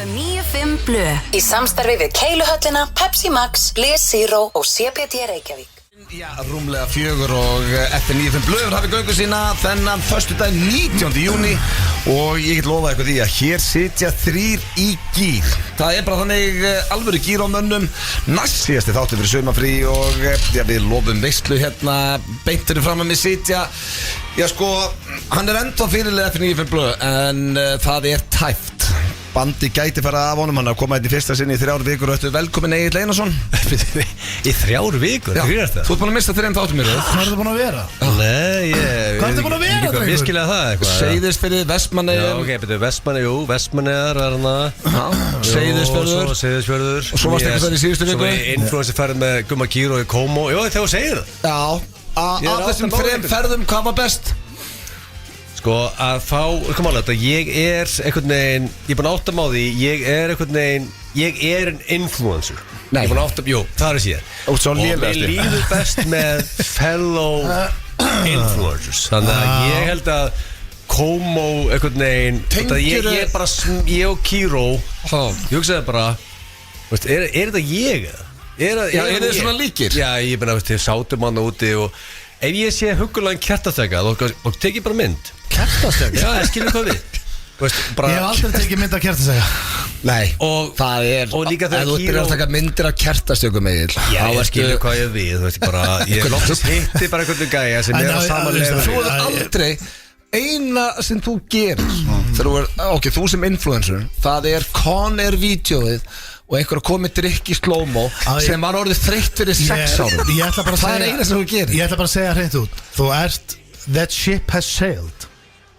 FM 95 Blö í samstarfi við Keiluhöllina, Pepsi Max, Bles Zero og CBD Reykjavík. Já, rúmlega 4 og eftir 95 Blöður hafi göngu sína þennan föstudag 19. júni og ég get lofað eitthvað því að hér sitja 3 í gír. Það er bara þannig alvöru gír á mönnum, næst síðasti þáttur fyrir sumarfrí og já, við lofum veislu hérna beint fyrir fram að mig sitja. Já sko, hann er ennþá fyrirlega eftir 95 Blöð en það er tæft. Bandi gæti fara af honum, hann har komað í fyrsta sinni í 3 vikur og eftir velkomin Egill Einarsson. Í 3 vikur? Já, þú ert búin að mista 3 þáttum mér. Hvað er það búin að vera? Nei, Hvað er það búin að vera, drengur? Viskilega það eitthvað. Seyðisfirði, Vestmannaeyjar. Já, ok, betur Vestmannaeyjar var hann að. Seyðisfjörður. Seyðisfjörður. Og svo varst eitthvað þar í síðustu viku. Svo var influencer ferð með Gumma Gíro í Kómó. Jó, þegar þú segir það. Já, af þessum 3 ferðum, hvað var best? Sko, að fá, kom alveg þetta, ég er einhvern veginn, ég er búin að átta á því, ég er einhvern veginn, ég er en influencer. Nei. Ég er búin að átta, jú, það er sér. Og svo mér lélegasti. líður best með fellow influencers. Þannig að ég held að Kómó einhvern veginn, ég er bara, ég og Kíró, ég hugsaði bara, veist, er þetta ég? Já, er þið svona líkir? Já, ég meina, veist, þið sátum hann úti og ef ég sé huggulegan kertastekka, þá tek ég bara mynd. Kertastegg? Já, ég skilur hvað við. Veist, bara... Ég hef aldrei tekið mynd af kertastegga. Nei, og það er, og líka þegar ef þú byrjar að taka myndir af kertastökum Egill. Já, ég skilur hvað ég við, þú veist, bara, ég hitti bara einhvern gæja sem er á sama level. Þú er aldrei, eina sem þú gerir, þegar þú sem influencer, það er Conair-vídeóið og einhver að koma með drikk í slow-mo sem var orðið þreytt fyrir 6 árum. Það er eina sem þú gerir. Ég ætla bara að segja hreint út. Þú ert, that ship has sailed.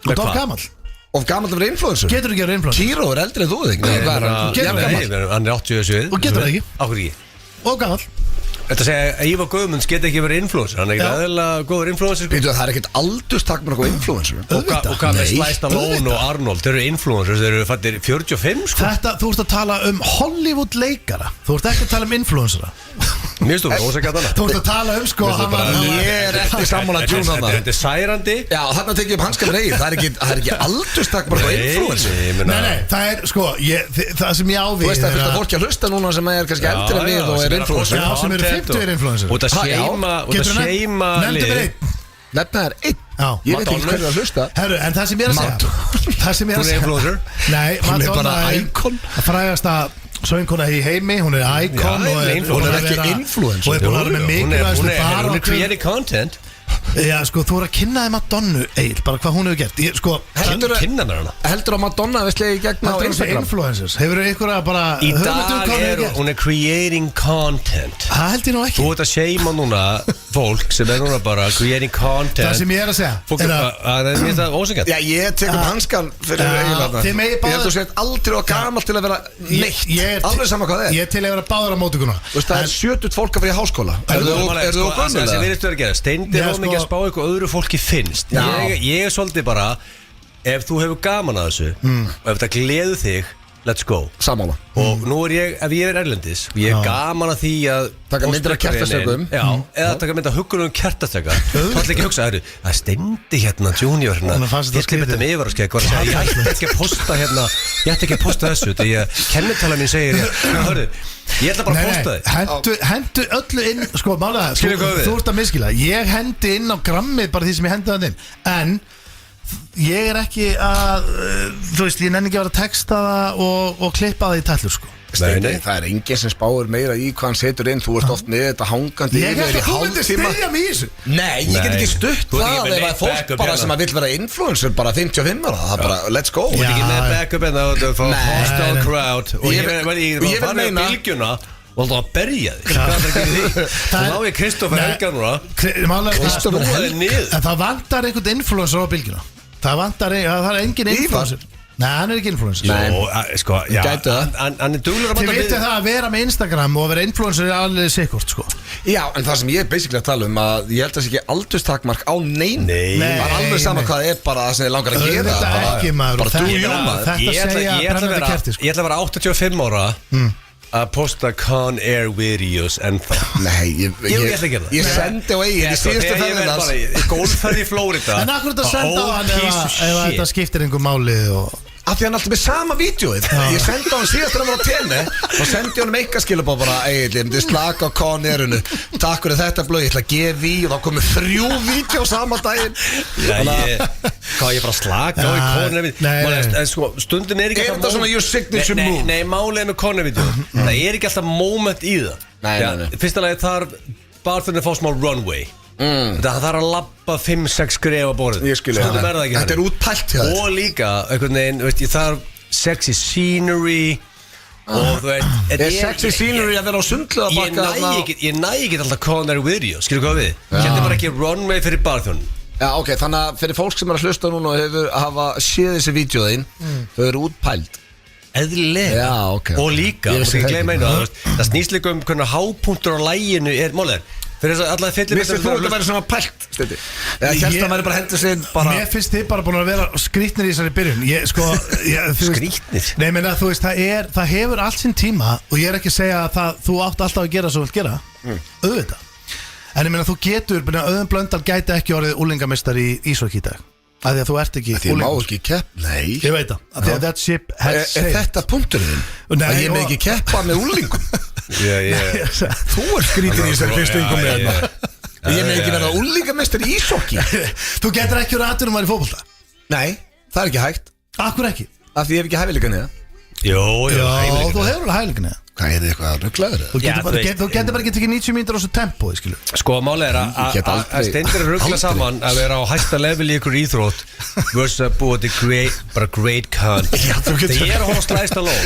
Þú ert of gamall. Of gamall að vera influencer? Getur ekki að vera influencer? Kíró er eldri en þú, ekki? Nei, hvað er hann? Getur það ekki? Hann er 87. Og getur það ekki? Áhverju ekki? Og gamall. Þetta segja að Ívar Guðmunds geti ekki verið influencer. Hann er ekki aðeinslega góður influencer. Það er ekkert aldurstakmark á influencer. Og hvað með Sly Stallone og Arnold? Þeir eru influencers, þeir eru fættir 45 sko. Þú ert að tala um Hollywood leikara. Þú ert ekki að tala um influencera. Mér finnst þú ósækjað hana. Þú ert að tala um sko Ég er ekki sammála June hana. Þetta er særandi. Já, þarna tekið upp hanskar með Egill. Það er ekki aldurstakmark á influencer. Nei, það er sko það sem ég áví. Þú veist að þetta fólk að hlusta núna sem er kannski eldri en við og er influencer. Já, sem eru 50 influencer. Og það seima lið. Nefna er einn. Ég veit ekki hvernig að hlusta. Herru, en það sem ég er að segja. Hún er influencer. Nei, hún er bara icon. Frægasta söngkona í heimi, hún er icon. Hún er ekki influencer. Hún er búin að vera með mikilvægastu baráttu. Hún er creating content. Já, sko, þú er að kynna þig Madonnu, Egill, bara hvað hún hefur gert. Sko, heldur að Madonna hefur slegið í gegn á Instagram? Influencers, hefur þú ykkur að bara í dag hún er creating content. Það held ég nú ekki. Þú ert að seima núna fólk sem er núna bara creating content. Það sem ég er að segja það er mjög ósækjart. Já, ég tek upp hanskan fyrir Egill. Ég held þú sett aldrei og gamalt til að vera neitt. Alveg sama hvað það er. Ég til að vera báður á mótukuna. Það er 70 fólk að vera í háskóla. Ekki að spá eitthvað öðru fólki finnst. Ég er svolítið bara, ef þú hefur gaman að þessu og ef þetta gleður þig, let's go. Sammála. Og nú er ég, ef ég er erlendis og ég er gaman að því að taka myndir af kertastökum. Já, eða taka myndir af huggulegum kertastöka. Þá ætla ekki að hugsa, það steindi hérna Junior hérna, ég skrif þetta með yfir og segja, ég ætti ekki að posta þessu því að kennitala mín segir, hörðu, ég ætla bara að posta þið. Hendu öllu inn, sko, málega, þú ert að miskila. Ég hendi inn á grammið bara því sem ég hendi það inn. En ég er ekki að, þú veist, ég nenni ekki að vera að texta það og klippa það í tællur, sko. Steindi, það er enginn sem spáir meira í hvað hann setur inn. Þú ert oft með þetta hangandi yfir í hálftíma. Ég held að þú myndir styðja mig í þessu. Nei, ég get ekki stutt það ef að fólk bara sem að vill vera influencer bara 55 ára. Það er bara, let's go. Þú ert ekki með backup en það er for hostile crowd. Og ég vil meina bylgjuna og það að berja þig. Hvað er það að gera því? Þá ná ég Kristoffer Helgar núna. Kristoffer Helgar. Það vantar einhvern influencer á bylgjuna. Það er engin influencer. Nei, hann er ekki influencer. Jó, sko, já, hann er duglur að Þið vitið það að vera með Instagram og vera influencer er alveg sikkort, sko. Já, en það sem ég er basically að tala um að ég held að það sé ekki aldurstakmark á neinu. Það er alveg sama hvað það er bara það sem þið langar að gera. Þetta ekki, maður. Bara do you, maður. Þetta segja brennandi kerti, sko. Ég ætla að vera 85 ára að posta Conair videos ennþá. Nei, ég ætla að gera það. Ég sendi á Egill í síðustu ferðinans golfferð í Flórida. En akkur þetta senda á hann ef þetta skiptir einhver máli og af því hann alltaf með sama vídeoið. Ég sendi á hann síðast þegar hann var á tenni. Þá sendi ég hann eitthvað bara Egill, ég myndi slaka á Conerinu. Takk fyrir þetta blöð, ég ætla að gefa í. Og þá komið 3 vídeo saman daginn. Ég bara slaka á í Conerinu. Stundum ekki alltaf þetta svona your signature move? Nei, málið með Coner-vídeó. Það ekki alltaf moment í það. Nei. Fyrsta lagi þarf barþjóðin að fá smá runway. Það þarf að labba 5-6 skref á borðið. Ég skilja það. Þetta útpælt hjá þér. Og líka, einhvern veginn, ég þarf sexy scenery. Og þú veist, sexy scenery að vera á sundlu að bakka. Ég næ ekki alltaf Coner video, skilur hvað við? Hérna bara ekki runway fyrir barþjóðin. Já, ok, þannig að fyrir fólk sem að hlusta núna og hafa séð þessi vídeoðinn, þau eru útpælt. Eðlilega. Já, ok. Og líka, það snýst líka hvernig hápunktur á læginu mólir. Fyrir þess að allar fyllir Vissir þú að það væri svona pælt, Steindi? Ég held að það væri bara hendur sig bara... Mér finnst þið bara búin að vera skrýtnir í þessari byrjun. Skrýtnir? Nei, menn að þú veist, það hefur allt sinn tíma og ég ekki að segja að þú átt alltaf að gera svo vilt gera. Auðvitað. En ég meina þú getur, Auðun Blöndal gæti ekki orðið úlingamistari í íshokkí í dag. Af því að þú ert ekki úlingur. Því má ekki kepp, nei. Ég veit það, af því að that ship has sailed. Þetta punkturinn? Að ég með ekki keppa með úlingum? Þú skrýtin í þessari fyrstu yngum með þetta. Ég með ekki verða úlingamestari í íshokkí. Þú getur ekki verið aðturum að vera í fótbolta? Nei, það ekki hægt. Akkur ekki? Af því ég hef ekki hæfileika niða. Jó, þú hefur alveg hæfileika niða. Hvað er þið eitthvað rugglaður? Þú getur bara ekki tekið 90 mínútur á þessu tempói, skilu. Sko, málið að Steindir ruggla saman að vera á hæsta level í ykkur íþrótt versus að búa til bara great content. Þegar ég að horfa slæst að lón,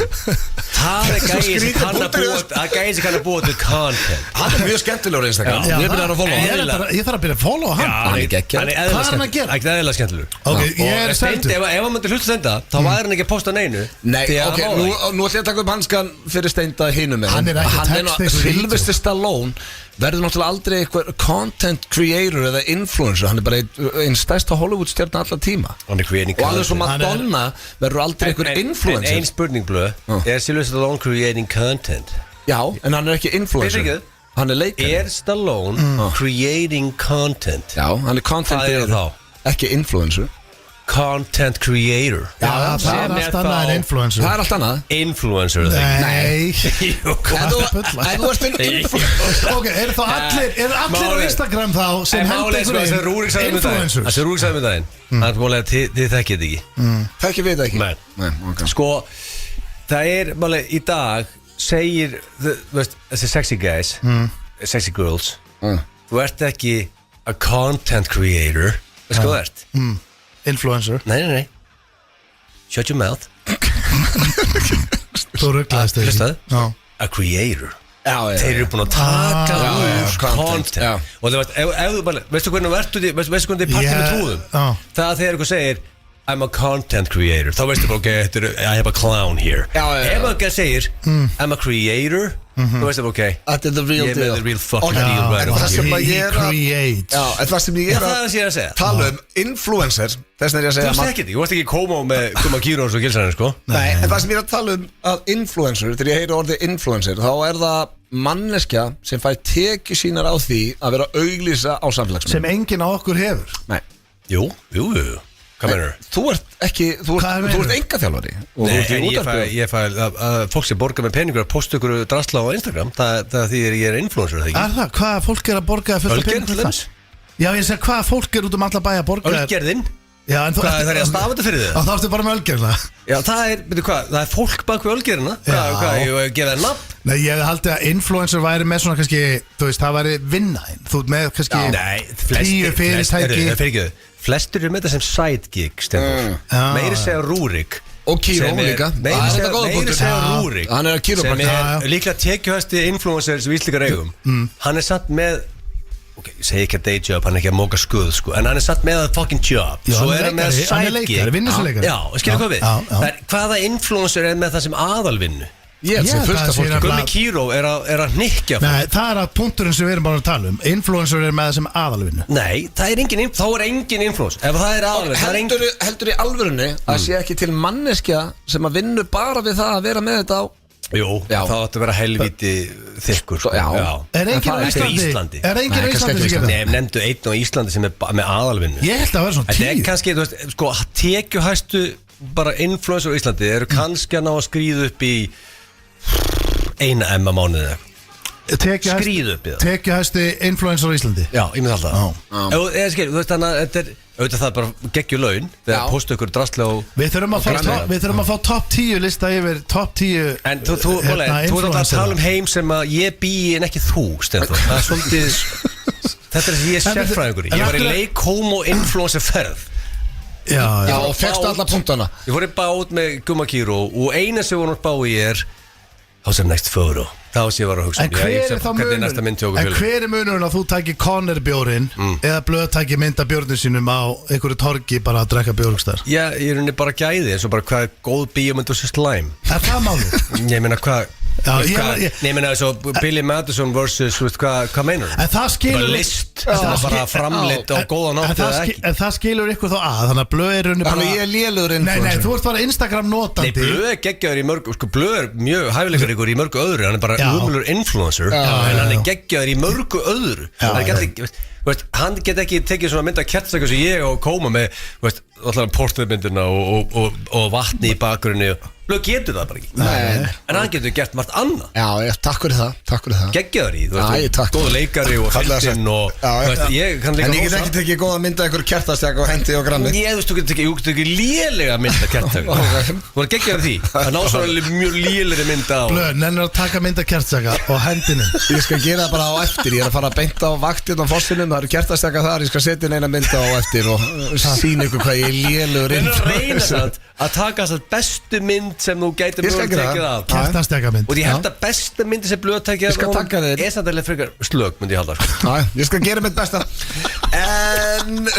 það gæði sem kann að búa til content. Hann mjög skemmtilegur Instagram. Ég byrjar að followa hann. Ég þarf að byrja að followa hann. Hann geggjaður. Hvað er hann að gera? Ekki eðlilega skemmtilegur. Og Steindi, ef hann myndi hlusta þetta, þá væri hann ekki að posta neinu. Nei, ok, nú ætlum ég að taka upp hanskan fyrir Steinda hinum með hann er ekki Sylvester Stallone verður náttúrulega aldrei eitthvað content creator eða influencer, hann er bara einn stærsta Hollywood stjarna allar tíma og alveg svo Madonna verður aldrei eitthvað influencer. En ein spurning blöð, er Sylvester Stallone creating content? Já, en hann er ekki influencer, hann er leikari. Er Stallone creating content? Já, hann er content creator, ekki influencer. Content creator. Já, það er allt annað en influencer. Það er allt annað. Influencer. Nei. En þú ert influencer. Ok, eru allir á Instagram þá sem hendur influencers? Það sem Rúrik sagði með daginn. Það er málið að þið þekkið þetta ekki. Þekkið við þetta ekki? Nei. Sko, það er málið í dag segir, þessi sexy guys, sexy girls, þú ert ekki a content creator. Veist hvað þú ert? Influencer. Nei. Shut your mouth. Þú rugglaðist þig. Hlustaðu. A creator. Þeir eru búin að taka úr content. Og þú veist, ef þú bara, veistu hvernig þið er partið með trúðum? Það að þegar eitthvað segir I'm a content creator, þá veistu bara, ok, I have a clown here. Ef eitthvað segir I'm a creator, þú veistu bara, ok, þetta er the real deal. Ég er the real fucking deal right over here. Það sem ég er að tala influencer, þess vegna er ég að segja Þú veist ekki, þú veist ekki Komo með Guma Kírós og Gilsarinn, sko. Nei, en það sem ég er að tala að influencer, þegar ég heyri orðið influencer, þá er það manneskja sem fær tekið sínar á því að vera auglýsa á samfélagsmiðlum. Sem enginn á okkur hefur. Nei. Jú. Hvað meinar þú? Þú ert ekki, þú ert engaþjálfari. Nei, ég fæ fólk sem borgar með peningur að posta ykkur drasla á Instagram. Það þýðir ég er influencer, það ekki? Er það? Hvaða fólk er að borga fullt af peningur það? Já, ég segi hvaða fólk er út alla bæ að borga? Ölgerðin? Já, en hvað er það að stafa þetta fyrir þið? Þá ertu bara með ölgerðina. Já, það er fólk bak við ölgerðina. Hvað, ég gefa það nafn? Nei, ég haldi að influencer væri með svona kannski, þú veist, það væri vinnaðinn. Þú ert með kannski 10 fyrirtæki. Flestir eru með þetta sem sidekick, Stendur. Meiri segja Rúrik. Og Kíró líka. Meiri segja Rúrik. Hann er að Kíró sem er líklega tekjuhæsti influencer sem Íslíkar eigum. Hann er satt með, ok, ég segi ekki að day job, hann er ekki að móka skuð, sko, en hann er satt með að fucking job. Svo er hann með sidekick. Hann er leikari, vinnusuleikari. Já, skilja hvað við? Hvaða influencer er með það sem aðalvinnu? Ég sem fullt af fólki. Gummi Kíró er að hnykkja. Nei, það er að punkturinn sem við erum bara að tala um. Influencer er með það sem aðalvinnu. Nei, þá er engin influencer. Ef það er aðalvinnu. Heldur í alvörunni að sé ekki til manneskja sem að vinna bara við það að vera með þetta á? Jú, það átti að vera helvíti þykkur, sko. Er enginn á Íslandi? Er enginn á Íslandi sem gerir það? Nei, nefndu einn á Íslandi sem er með aðalvinnu. Ég held að vera svona 10. Þetta er kannski, þú veist, sko, tekjuhæstu bara influencer á Íslandi eru kannski að ná að skríða upp í 1 M að mánuði skríða upp í það tekjuhæsti influencer á Íslandi. Já, ég myndi alltaf þú veist þannig að þetta er auðvitað það bara geggjur laun þegar postu ykkur drastlega og við þurfum að fá top 10 lista yfir top 10 en þú ert að tala um heim sem að ég bý en ekki þú Stenþór það er svolítið þetta er því ég er sérfræðingur ég var í leik homo influencer ferð Já, og fegstu alla punktana ég fór í bát með Gumma Kíró og eina sem vorum bá í how's the next photo þá sem ég var að hugsa en hver er munurinn að þú tækir Conner bjórin eða Blöð tækir mynda bjórnir sínum á einhverju torgi bara að drekka bjórgstar já, ég er henni bara gæði eins og bara hvað er góð bíómynd og sér slæm er það málið? ég meina hvað ég meina þess að Billy Madison versus hvað meinar en það skilur bara list bara framleitt á góðan átt eða ekki en það skilur ykkur þó þannig að Blöð er henni bara ég er lélugur influencer nei, þú ert bara Instagram notandi Blöð er geggjaður í mörg Blöð er mjög hæfileikar ykkur í mörgu öðru hann er bara umulur influencer en hann er geggjaður í mörgu öðru hann get ekki tekið svona mynda kjartsaka sem ég og koma með allar portrætmyndina og vatni í bakgrunni Blöð getur það bara ekki en hann getur gert margt annað já, takk fyrir það geggjaður í, góða leikari og fylginn og ég kann líka en ég get ekki tekið góða mynda einhver kjartastak og hendi og granni þú getur tekið lélega mynda kjartastak þú var geggjaður því það ná svona mjög lélegri mynda Blöð, nennir að taka mynda kjartastaka og hendinu ég skal gera það bara á eftir ég er að fara að beinta á vaktin á fossinum það eru kjartastaka þar, ég skal setja inn eina mynda á eftir og sína ykkur hvað ég er lélegur influencer að taka þess að bestu mynd sem þú gæti Blöð tekið af kjartastakamind og ég held að besta myndi sem Blöð tekið ég skal taka þér er samt alveg frekar slög myndi ég halda ég skal gera mitt besta en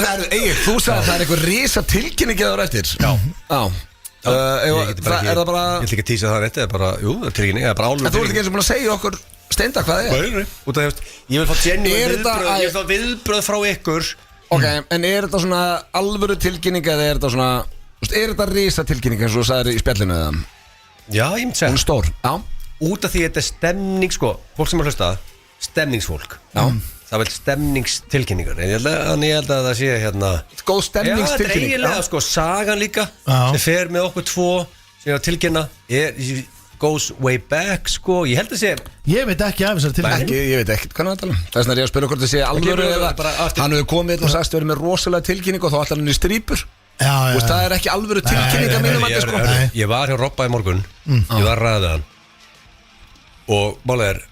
þú sagði að það er eitthvað risa tilkynning eða eftir já er það bara ég ætla ekki að tísa það rétt eða bara það er tilkynning eða bara álur en þú ert ekki eins og búin að segja okkur Steinda hvað út af ég vil fá genuine viðbröð frá ykkur ok, en er þetta svona alvöru tilkynning eða er þetta svona er þetta risa tilkynning eins og þú sagðir í spjallinu eða já, ég myndi segja hún er stór út af því þetta er stemning fólk sem er hlusta stemningsfólk það vel stemningstilkynningar en ég held að það sé hérna góð stemningstilkynning það er eiginlega sagan líka sem fer með okkur tvo sem er að tilkynna goes way back ég held að sé ég veit ekki af þessar tilkynningu ég veit ekki hvað það tala það er svona að ég að spila hvort það sé alvöru eða hann hefur komið og sagst verið með rosalega tilkynning og þá ætlar hann í strípur það er ekki alvöru tilkynning að mínum ég var hjá Robba í morgun ég var ræðið hann og málega er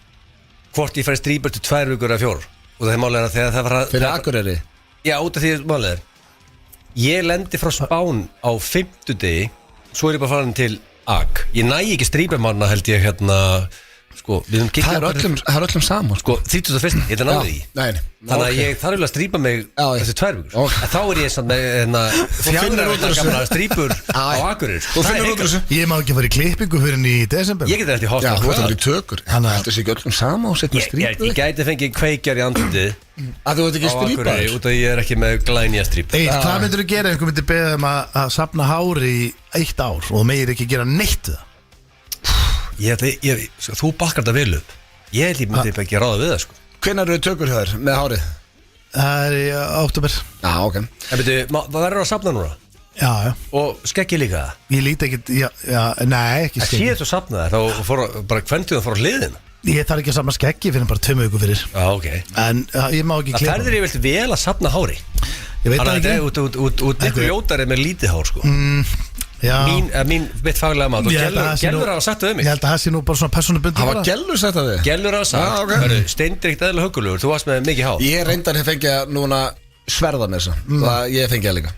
hvort ég færi strípur til 2 vikur eða 4 og það er málega þegar það var fyrir Akureyri já út af því málega er ég lendi frá Spán á 5. degi svo er ég bara farin til Ak ég næ ekki strípumanna held ég hérna það er öllum saman 31. ég er náðið í þannig að ég þarf að strípa mig þessi 2 vikur þá er ég samt með 4 strípur á Akureyri ég má ekki fara í klippingu fyrir í desember ég geti þetta í hósta þú ætlar í tökur það ætlar sér ekki öllum saman og setja strípu ég gæti fengið kveikjar í andliti að þú ert ekki strípaður út af ég er ekki með glænja stríp hvað myndir þú gera ef einhver myndir beða að safna hári í 1 ár og þú megir ekki gera neitt þú bakkar þetta vel upp ég held ég myndi ekki ráða við það hvenær eru tökur hjá þér með hárið? það er í október ok það verður að safna núna já og skeggi líka ég líti ekki nei ekki skeggi það sé þú safna þér þá fór bara hverntuð að fór á hliðina ég þarf ekki að safna skeggi fyrir bara 2 vikur fyrir en ég má ekki klippa það ferður ég vel vel að safna hári ég veit það ekki út ykkur ljótari með lítið hár mín mitt faglega mat og Gellur hafa sagt það um mig ég held að það sé nú bara svona persónubundi hafa Gellur sagt það við? Gellur hafa sagt Steindir ekkert eðla huggulegur þú varst með mikið hár ég reyndar hef fengið núna sverða með þessa ég fengið það líka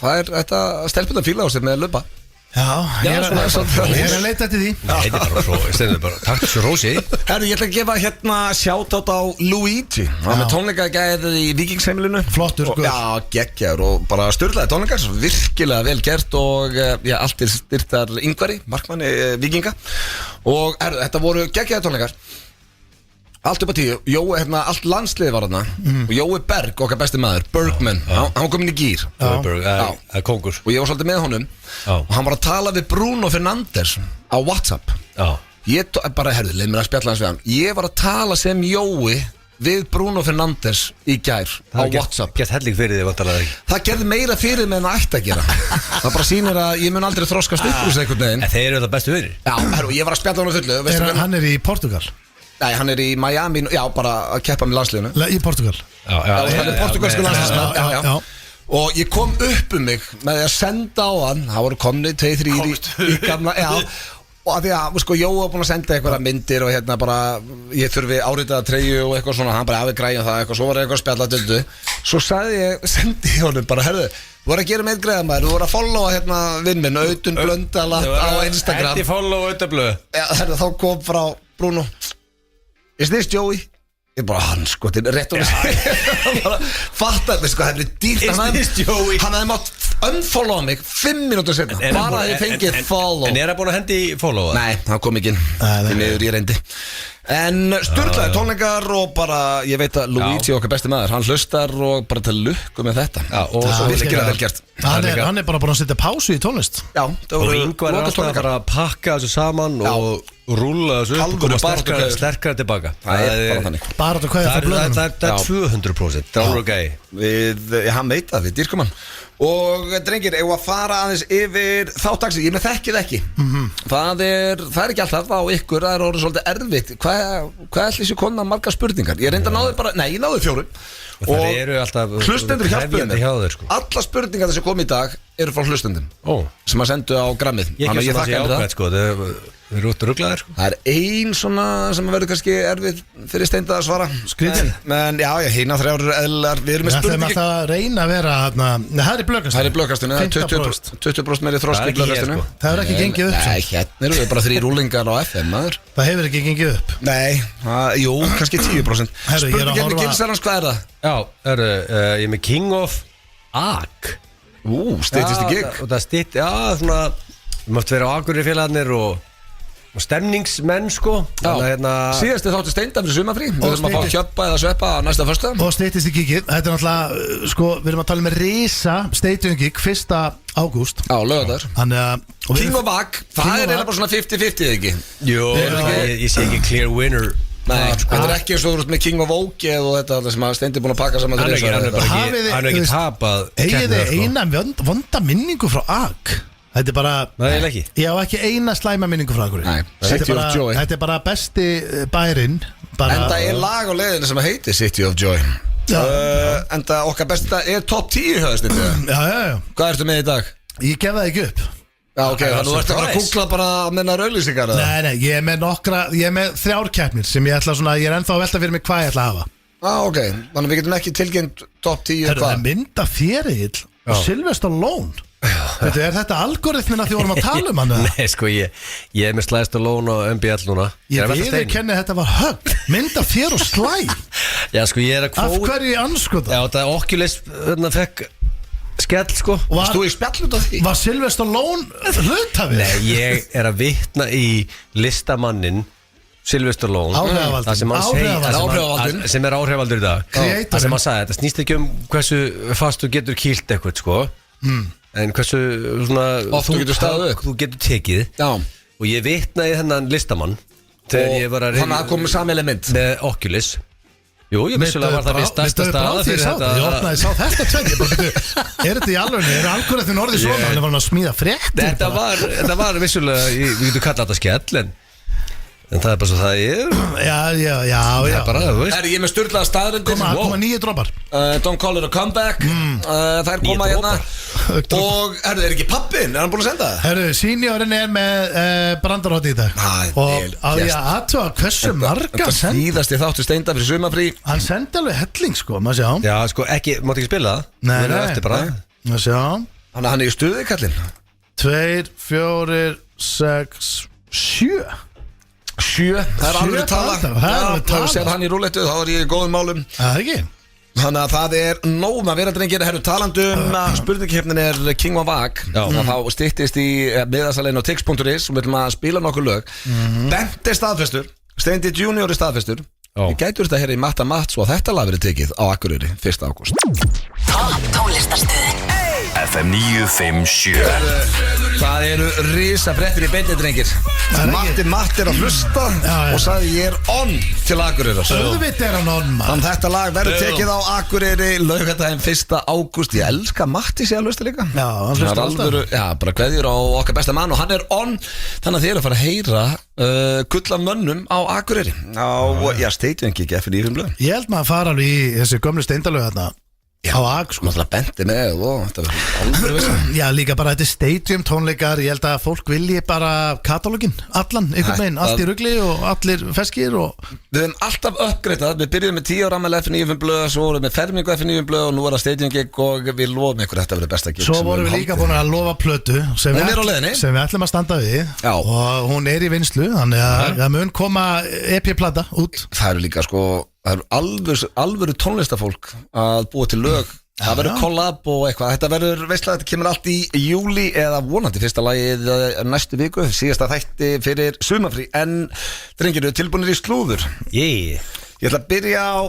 það er þetta stelpunum fíla á sig með löpa ég er að leita eftir því nei, þetta er bara Steindir bara takk svo rósi ég ætla að gefa hérna shoutout á Luigi hann með tónleikagæðið í Víkingsheimilinu flottur geggjar og bara styrlaði tónleikar virkilega vel gert og allt er styrtar Ingvari, markmanni Víkinga og þetta voru geggjaði tónleikar allt upp á 10, Jói, allt landsliði var þarna og Jói Berg, okkar besti maður Bergman, hann var komin í gýr kongur og ég var svolítið með honum og hann var að tala við Bruno Fernandes á WhatsApp ég bara, leið mér að spjalla hans við hann ég var að tala sem Jói við Bruno Fernandes í gær á WhatsApp. Gett helling fyrir því vantarlega ekki. Það gerði meira fyrir mig en það ætti að gera. Það bara sýnir að ég mun aldrei þroskast upp úr þessu einhvern veginn. En þeir eru það bestu vinir. Já, ég var að spjalla hann á fullu. Hann í Portugal? Nei, hann í Miami, já, bara að keppa með landsliðinu. Í Portugal? Já, hann portugalsku landsliðinu. Já. Og ég kom upp mig með að senda á hann. Það voru komnið 2-3 í gamla, já. Og að því að, sko, Jói var búin að senda eitthvað myndir og hérna bara, ég þurfi áritaða treyju og eitthvað svona, hann bara við græjum það eitthvað, svo var eitthvað spjalla döldu. Svo sendi ég honum bara, herðu, þú voru að gera með eitt greiða maður, þú voru að followa hérna vinn minn, Audun Blöndal á Instagram. Ætti follow Audun Blöð. Já, herðu, þá kom frá Bruno, is this Joey? Ég bara, hann sko, þetta er rétt og fattar, veist sko, það hefði dýrt hann hefði mátt unfollowa mig 5 mínútur setna, bara að ég fengið follow. En það búin að hendi followa? Nei, það kom ekki inn, því miður ég reyndi. En sturlaði tónleikar og bara, ég veit að Luigi okkar besti maður, hann hlustar og bara til lukku með þetta. Já, og svo vil ekki vel gert. Hann er bara búin að setja pásu í tónlist. Já, og Ringo er alltaf að fara að pakka þessu saman og rúlla þessu upp og koma sterkara tilbaka. Það er bara þannig. Bara að kvæða fyrir blöðunum. Það er 200%, dráður og gæi. Hann veit það, við dýrkum hann. Og drengir, ef að fara aðeins yfir þáttaksi, ég með þekkið ekki. Það er ekki alltaf á ykkur, það er orðið svolítið erfitt. Hvað ætli þessi kona margar spurningar? Ég reyndi að náði bara, nei, ég náði 4. Og það eru alltaf hlustendur hjálpuðu mér. Sko. Alla spurningar þessi kom í dag eru frá hlustendum sem að sendu á grammið. Ég þakka það sko, við erum út að ruggla þér sko. Það er ein svona sem verður kannski erfið fyrir Steinda að svara. Skritin. Men já, hina 3 eru eðlar. Við erum með spurningi. Það er að reyna að vera það er í blöggastinu. Það er í blöggastinu, 20% meiri þroski í blöggastinu. Það hefur ekki gengið upp. Nei, hérna eru við bara 3 rúlingar á FM, maður. Það hefur ekki gengið upp. Nei, jú, kannski 10%. Spurningin Gilsarans, hvað er það? Já, ég er með King of Ag. Styttist í gig. Og það stytt, já, svona við mátt vera á Akureyri félagarnir og stemningsmenn sko. Síðasti þáttu Steinda fyrir sumafrí. Við þurfum að fá kjöppa eða sveppa næsta föstu. Og styttist í gigið. Þetta er náttúrulega, sko, við erum að tala með risa stadium gig 1. ágúst. Já, laugardagur. King of Ag, það er eiginlega bara svona 50-50 ekki? Jú, ég sé ekki clear winner. Nei, þetta er ekki eins og þú ert með King of Oak og þetta sem að Steindi búin að pakka saman. Hann er ekki tapað. Eigið þið eina vonda minningu frá Ag? Þetta er bara, ég á ekki eina slæma minningu frá Akureyri. Nei, City of Joy. Þetta er bara besti bærin. En það er lag á leiðinu sem heitir City of Joy. En það okkar besta er top 10 höfðast. Já. Hvað ertu með í dag? Ég gef það ekki upp. Já, ok, þannig að þú ert að googla bara mennar auglýsingar. Nei, ég er með 3 keppnir sem ég ætla svona, ég er ennþá að velta fyrir mig hvað ég ætla að hafa. Ok, þannig að við getum ekki tilkynnt top 10 hvað? Það er mynda Fjerill og Sylvester Stallone. Er þetta algoritmina því vorum að tala um hann? Nei, sko, ég er með Sly Stallone og MBL núna. Ég viðurkenni að þetta var högg. Mynda Fjör og Sly. Já, sko, ég er að Af hverju í anskota? Já, þetta Oculus fekk skell, sko. Varst þú í spjall út af því? Var Sylvester Stallone hlutafið? Nei, ég er að vitna í listamannin Sylvester Stallone. Áhrifavaldur. Sem er áhrifavaldur í dag. Það sem hann sagði, þetta snýst ekki hversu fast þú getur kýlt eitthvað, sko. En hversu svona oft þú getur staðið upp. Þú getur tekið. Já. Og ég vitnaði þennan listamann þegar ég var að þannig að komið sami element með Oculus. Jú, ég vissulega var það við stærsta staða fyrir þetta. Ég opnaði sá þetta tvenn. Er þetta í alveg? Er algoritmin orðið svona? Hann er varin að smíða fréttir. Þetta var vissulega, við getum kallað þetta skell en það er bara svo það er. Já. Bara, ég með sturlaða staðrendir. Koma 9 droppar. Don't call it a comeback. Það er koma hérna. Og er ekki pappin? Er hann búin að senda það? Seniorinn er með brandarhótt í dag. Og á ég að aðtöða hversu marga senda. Þetta þýðast ég þáttu Steinda fyrir sumafrí. Hann sendi alveg helling sko, maður sjá. Já, sko, mátt ekki spila það. Nei. Maður sjá. Þannig að hann er í stuði, kallinn. 2, 4, 6, 7. 7, það er alveg tala. Það er sér hann í rúlettu, þá er ég í góðum málum. Það er ekki. Þannig að það er nóg að vera drengir. Herru, talandum spurningkeppnin er King of Ag. Þá styttist í miðasalegin á tix.is og við ætlum að spila nokkur lög. Bent er staðfestur, Steindi Junior er staðfestur. Ég gætur þetta hér í Matta Mats og þetta lag verið tekið á Akureyri 1. ágúst. Topp tónlistarstöðin FM 957. Það eru risa fréttir í beinni, drengir. Matti er að hlusta og sagði ég er on til Akureyrar. Auðvitað er hann on, maður. Þannig þetta lag verður tekið á Akureyri laugardaginn 1. ágúst. Ég elska Matti sé að hlusta líka. Já, hann hlusta alltaf. Já, bara kveðjur á okkar besta mann og hann er on. Þannig að þið eru að fara að heyra gull af mönnum á Akureyri. Já, Stadium Gig FNÍ 5 blöð. Ég held maður að fara alveg í þessi gömlu steindalög þarna á Ak, sko. Náttúrulega bendi með og þetta verður alveg vissan. Já, líka bara þetta er stadium tónleikar. Ég held að fólk vilji bara katalógin allan, einhvern veginn, allt í rugli og allir feskir og... Við höfum alltaf uppgreitað. Við byrjuðum með 10 ára afmæli FNÍ 5 blöð, svo vorum við með fermingu FNÍ 5 blöð og nú er það Stadium Gig og við lofum ykkur þetta verður besta gig. Svo vorum við líka búin að lofa plötu sem við ætlum að standa við. Já. Og hún er í vinslu, þannig að það mun koma EP-plata út. Það eru líka sko, það eru alvöru tónlistafólk að búa til lög. Það verður collab og eitthvað. Þetta verður, veistlega, þetta kemur allt í júli eða vonandi fyrsta lagið næstu viku, síðasta þætti fyrir sumafrí. En drengir, eru tilbúinir í slúður? Ég ætla að byrja á,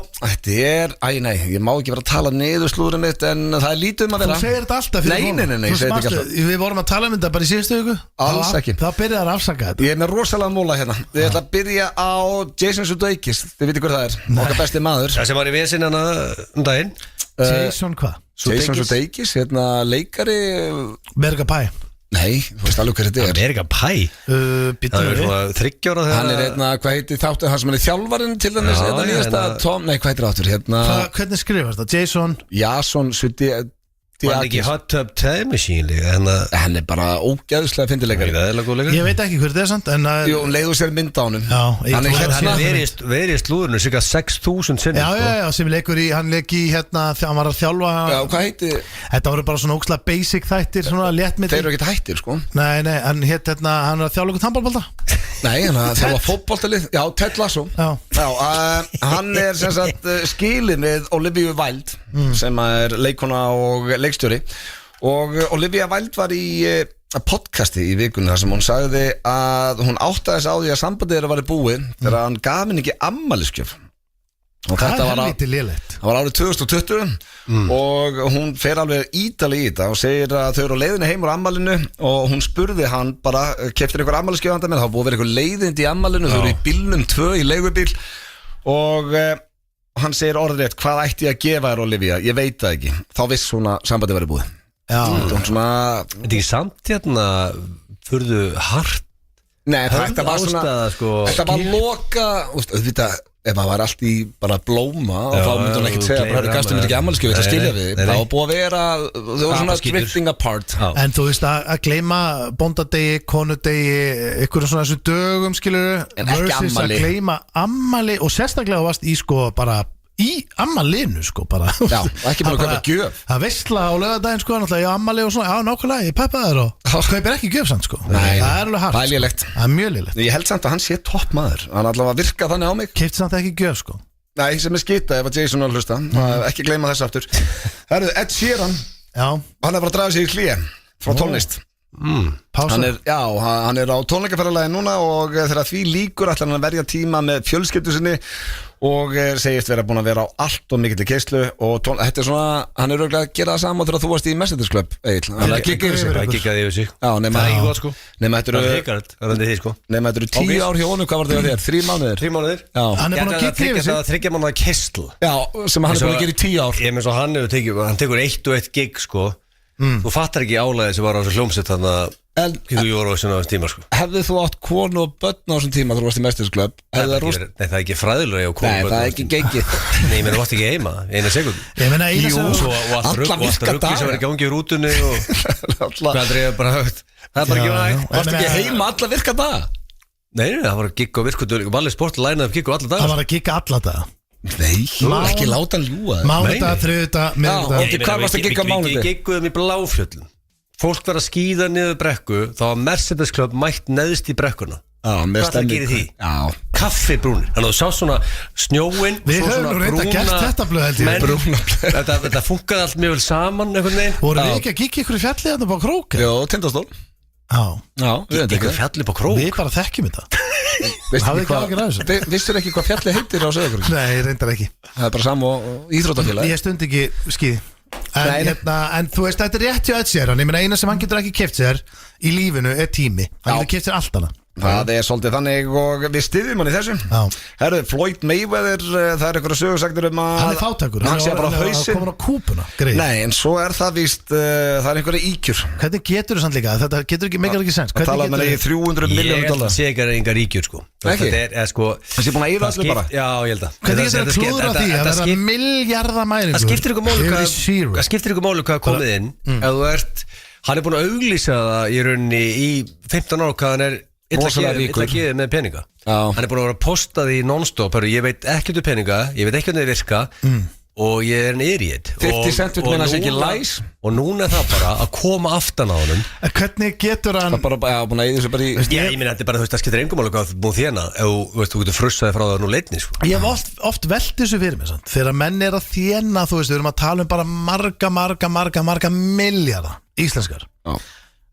ég má ekki vera að tala niður slúðurinn mitt, en það er lítið að vera. Þú segir þetta alltaf fyrir Nei, ég segi þetta ekki alltaf. Við vorum að tala þetta bara í síðustu viku. Alls ekki. Það byrjaði að afsaka þetta. Ég er með rosalega móla hérna. Ég ætla að byrja á Jason Sudeikis. Þið vitið hver það er, okkar besti maður. Það sem var í vesinn hana daginn. Jason hvað? Jason Sudeikis, leikari. American Pie. Nei, þú veist alveg hver þetta er. American Pie? Það er svona 30 ára þegar. Hann er hvað heitir þáttur, hann sem er þjálfarinn til dæmis, hvað heitir áttur Hvernig skrifast það? Jason Sudeikis. Var hann ekki Hot Tub Time Machine? Hann er bara ógæðslega fyndileikari. Ég veit ekki hver þetta er samt. Jú, leiður sér mynd á honum. Hann er verið í slúðurinu cirka 6.000 sinnum. Já, sem leikur í, hann leik í hérna, hann var að þjálfa. Já, hvað heitir? Þetta voru bara svona ógæðslega basic þættir, svona léttmyndi. Þeir eru ekkert hættir, sko. Nei, hann hétt hérna, hann er að þjálfa ykkur handballbolta. Nei, hann er að þjálfa fótboltalið. Já, Ted Lasso. Hann er sem sagt skilin við Olivia Wilde, sem er leikona og leikstjóri, og Olivia Wilde var í podcasti í vikunni þar sem hún sagði að hún áttaði sig á því að sambandið þeirra var í búið þegar hann gaf henni ekki afmælisgjöf. Og þetta var árið 2020 og hún fer alveg ítalega í þetta og segir að þau eru á leiðinni heim úr afmælinu og hún spurði hann bara, keyptir einhver afmælisgjöf handa mér, þá búið að vera einhver leiðindi í afmælinu, þau eru í bílnum 2 í leigubíl og hann segir orðrétt, hvað ætti ég að gefa þér, Olivia? Ég veit það ekki. Þá viss hún að sambandi verið búið. Þetta er ekki samt hérna furðu hart. Nei, þetta var svona þetta var loka, auðvitað, ef maður var allt í bara blóma og þá myndi hún ekkert segja bara, hörru, gastum við ekki afmælisgjöf, þetta skilja við. Það var búið að vera, þau voru svona drifting apart. En þú veist að gleyma bóndadegi, konudegi, ykkur svona þessu dögum, skilur, versus að gleyma ammali og sérstaklega varst í sko bara í ammalinu sko bara. Já, ekki bara kaupa gjöf. Það veistla á laugardaginn sko, náttúrulega, já, ammali og svona, já, nákvæmlega, ég peppa þér og kaupir ekki gjöf samt sko. Nei, það er alveg hart. Það er lélegt. Það er mjög lélegt. Ég held samt að hann sé topp maður. Hann allavega virka þannig á mig. Keypti samt ekki gjöf sko. Nei, sem er skita ef að Jason er að hlusta. Ekki gleyma þess aftur. Það eru Ed Sheeran. Já. Hann er bara að draga sig í hlé frá tónlist. Hann er á tónleikaferðalagi núna og þegar því líkur ætlar hann að verja tíma með fjölskyldu sinni og segist vera búin að vera á allt og mikill í keislu og þetta er svona, hann er örgulega að gera það sama þegar þú varst í Mercedes Club, Egil. Hann er að kikka yfir sig. Það kikkaði yfir sig. Já, nema þetta eru 10 ár hjá honum, hvað var þetta þér? 3 mánuðir? 3 mánuðir. Já. Hann er búin að kikka yfir sig. Það er 3 mánuða keisl. Já, sem hann er búin að gera í 10 ár. Ég með svo hann tekur 1 og 1 gig sko. Þú fattar ekki álæðið sem var á þessu hljómsett þannig að þú voru á þessum tíma sko. Hefðu þú átt konu og börn á þessum tíma þú varst í Mercedes Club? Nei, það er ekki fræðilega á konu og börn. Nei, það er ekki gengið. Nei, menn þú varst ekki heima, 1 sekund. Ég meina eina sem og allt ruggi sem var í gangi í rútunni og hvað aldrei bara högt. Það er bara ekki vægt. Varst ekki heima alla virka daga? Nei, það var að gigga og virka Valli Sport lænaði að gigga alla daga. Það var að gigga alla daga. Nei, ekki láta hann ljúga. Mánudag, þriðjudag, miðvikudag. Hvað varst að gigga á mánudag? Ég gigguðum í Bláfjöllum. Fólk var að skíða niður brekku. Þá var Mercedes Club mætt neðst í brekkuna. Hvað það gerir því? Kaffibrúnir. Þannig að þú sá svona snjóin. Við höfum nú reynda gert þetta blöð held ég. Þetta funkaði allt mjög vel saman einhvern veginn. Voru við ekki að gigga ykkur í fjallið þarna á Krók? Jó, Tindastól. Já, við veitum ekki. Fjallið á Krók. Við bara þekkjum þetta. Vissur ekki hvað fjallið heitir á Sauðárkróki? Nei, reyndar ekki. Það er bara sam og íþróttafélag. Ég stund ekki skíði. En þú veist, þetta er rétt hjá Ed Sheeran. Ég meina, eina sem hann getur ekki keypt sér í lífinu er tími. Hann getur keypt sér allt hana. Það er svolítið þannig og við styðjum hann í þessu. Herru, Floyd Mayweather, það er einhverja sögursagtir að hann er fátækur, hann sé bara á hausinn. Komin á kúpuna, greið. Nei, en svo er það víst, það er einhverja íkjur. Hvernig getur það samt líka? Þetta getur ekki, meikar ekki sens. Það tala með í $300 milljónir. Ég held að sé ekki engar íkjur sko. Ekki? Það sé búin að eyða allir bara. Já, ég held að. Hvernig getur það klúður á því að vera milljarðamæringur? Það skiptir ykkur máli hvað komið inn. Hann er búin að auglýsa það í rauninni í 15 ára hvað hann er illa geðið með peninga. Hann er búin að vera postað í non-stop. Ég veit ekkert um peninga, ég veit ekkert um það virka og ég er en idiot 50 cent vil meina sig ekki læs. Og núna er það bara að koma aftan á honum. Hvernig getur hann bara búin að eyða þessu bara í ég meina þetta er bara það skiptir engum máli hvað búin þérna ef þú getur frussaði frá það nú leitni sko. Ég hef oft velt þessu fyrir mig sant? Þegar menn er að þéna, þú veist, við erum að tala um bara marga milljarða íslenskar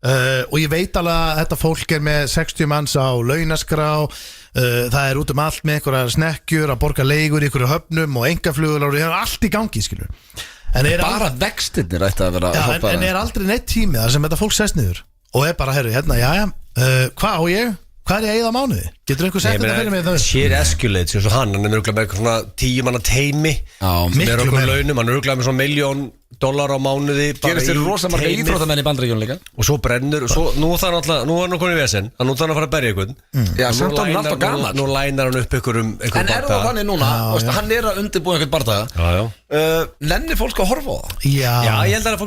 og ég veit alveg að þetta fólk er með 60 manns á launaskrá það er út allt með einhverjar snekkjur að borga leigur í einhverju höfnum og engaflugul og allt í gangi skilur. Bara vextirnir ætti að vera en er aldrei neitt tími þar sem þetta fólk sest niður og er bara, herru, hérna, hvað á ég? Hvað er ég að eyða á mánuði? Getur einhver sett þetta fyrir mig það? Sér Esculates, eins og hann er örgulega með eitthvað svona 10 manna teimi sem er okkur launum, hann er örgulega með svona $1 million á mánuði. Gerist þér rosa marga íþróttamenn í Bandaríkjunum líka. Og svo brennur, nú þarf hann nú er hann komin í vesen, nú þarf hann að fara að berja ykkur. Já, samt hann alltaf gaman. Nú lænar hann upp ykkur bardaga. En er það þannig núna, hann er að undirbúa ykkur bardaga. Nenni fólk að horfa á það? Já, ég held að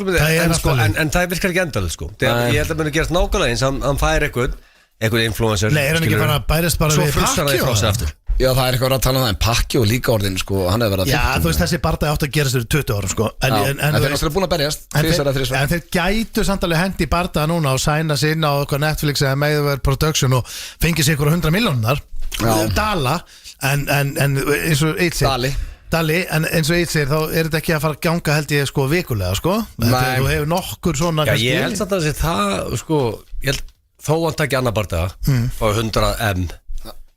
fólk en það virkar ekki endalið sko. Ég held að muni gerast nákvæmlega eins, hann fær einhver influencer. Nei, er hann ekki bara bærist bara við pakki og það? Já, það er eitthvað að tala um það en pakki og líka orðin sko, hann hefur verið að 15. Já, þú veist, þessi barndagi átt að gerast fyrir 20 árum sko. En þeir er náttúrulega búin að berjast En þeir gætu samt alveg hendi í barndaga núna og sæna sig inn á Netflix eða Mayweather Production og fengi sig ykkur 100 milljónar dala en eins og eitt sér Dali, en eins og eitt sér þá er þetta ekki að fara að ganga held ég sko vikulega sko. Þú hefur nokkur svona ég held samt að það sko, þó hann takki annar bardaga á 100M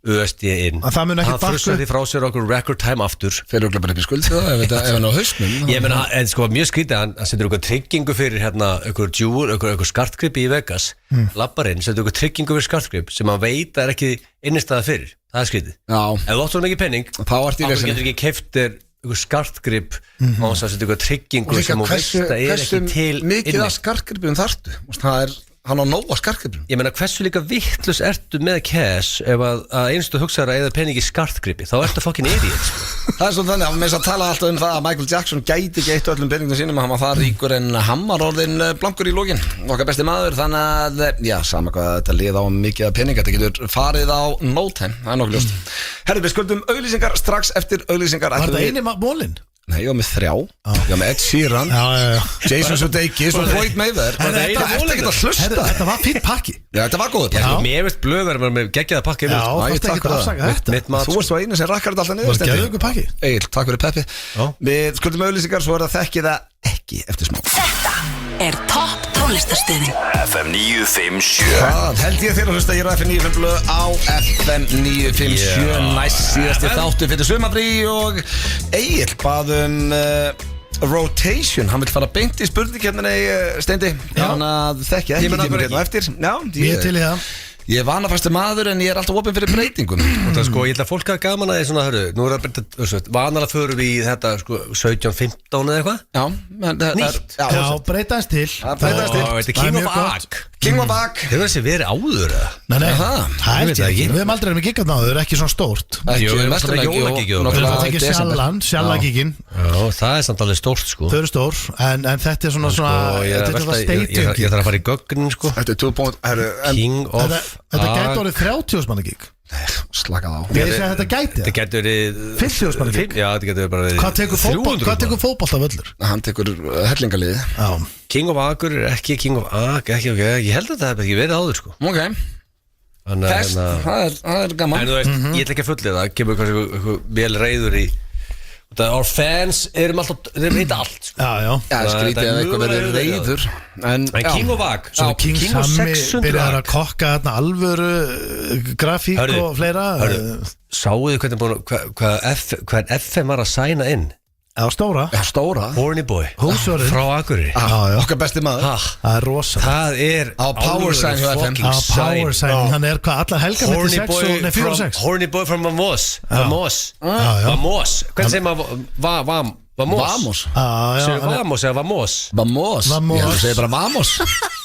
USD inn hann frussaði frá sér okkur record time aftur fyrir okkur bara upp í skuld ef hann á hausnum ég meina, sko, mjög skrítið hann setur okkur tryggingu fyrir hérna okkur skartgrip í Vegas labbarinn, setur okkur tryggingu fyrir skartgrip sem hann veit að er ekki innistæða fyrir það er skrítið ef þú átt svo mikið penning þá getur ekki keyptir okkur skartgrip og hann setur okkur tryggingu sem hún veist að er ekki til mikið af skartgripum þarftu það er hann á nóga skartgripum ég meina hversu líka vittlust ertu með cash ef að einstu hugsaður að eða peningi skartgripi þá ertu fokkin idiot það er svona þannig að með þess að tala alltaf um það að Michael Jackson gæti ekki eitt öllum peningum sínum hann var það ríkur en hammar orðin blankur í lógin okkar besti maður þannig að já sama hvað þetta lið á mikið pening þetta getur farið á no time það er nokkuð ljóst herru við skuldum auglýsingar strax eftir auglýsingar var það eini mólinn? Nei, ég var með 3 Ég var með Ed Sheeran Jason Sudeikis og Floyd Mayweather Þetta er ekki að hlusta Þetta var fýtt pakki Já, þetta var góður pakki Mér veist blöðverðar með geggjaða pakki Já, það er ekki að afsaka þetta Þú varst svo einu sem rakkar þetta alltaf niður Það var geggjaðu pakki Egil, takk fyrir Peppi Við skuldum auglýsingar, svo er það þekkið það ekki eftir smá Þetta er topp tónlistarstöðin FM 957 Það held ég þér að hlusta Ég er FM 957 blöð á FM 957 Næst síðasti þáttu fyrir sumafrí og Egil baðum Rotation, hann vil fara beint í spurningkefninni Steindi Þannig að þekki ekki tíma hérna eftir Ég til í það Ég er vanafæstu maður en ég er alltaf opinn fyrir breytingum Það sko, ég ætla að fólk hafa gaman að því svona, hörru, nú er það vanalega förum við í þetta sko 17-15 eða eitthvað Nýtt Já, breytast til Þetta er King of Ag King of Ag Hefur þessi verið áður eða? Nei, það er ekki Við hefum aldrei með giggað náður, ekki svona stórt Það tekið sjallagíkin Það er samt alveg stórt sko Þau eru stór, en þetta er svona Ég þarf að fara í gögnin sko King of Þetta gæti orðið 30 manna gig Slakað á Ég segi að þetta gæti Þetta gæti verið 50 manna gig Já, þetta gæti verið bara Hvað tekur fótbolt af öllur? Hann tekur hellingaliði King of Agur er ekki King of Ag ekki, ég held að það hef ekki verið áður sko Ok Fest, það er gaman En þú veist, ég ætla ekki að fullið það kemur eitthvað vel reyður í Our fans erum alltaf, þeir veit allt sko. Já skrítið að eitthvað verður reyður En King of Ag King Sammi byrjar að kokka þarna alvöru grafík og fleira Sáuðu hvernig FM var að sæna inn Já, stóra Stóra Horny boy Húsvörður. Frá Akureyri Okkar besti maður Það er rosa Það er Á Power Sign hjá FM. Á Power Sign, hann er hvað, allar helga með 6 og 4 og 6 Horny boy from Vamos Vamos Hvernig segir maður Vamos Vamos Segir Vamos eða Vamos Vamos Vamos. Ég held að segja bara Vamos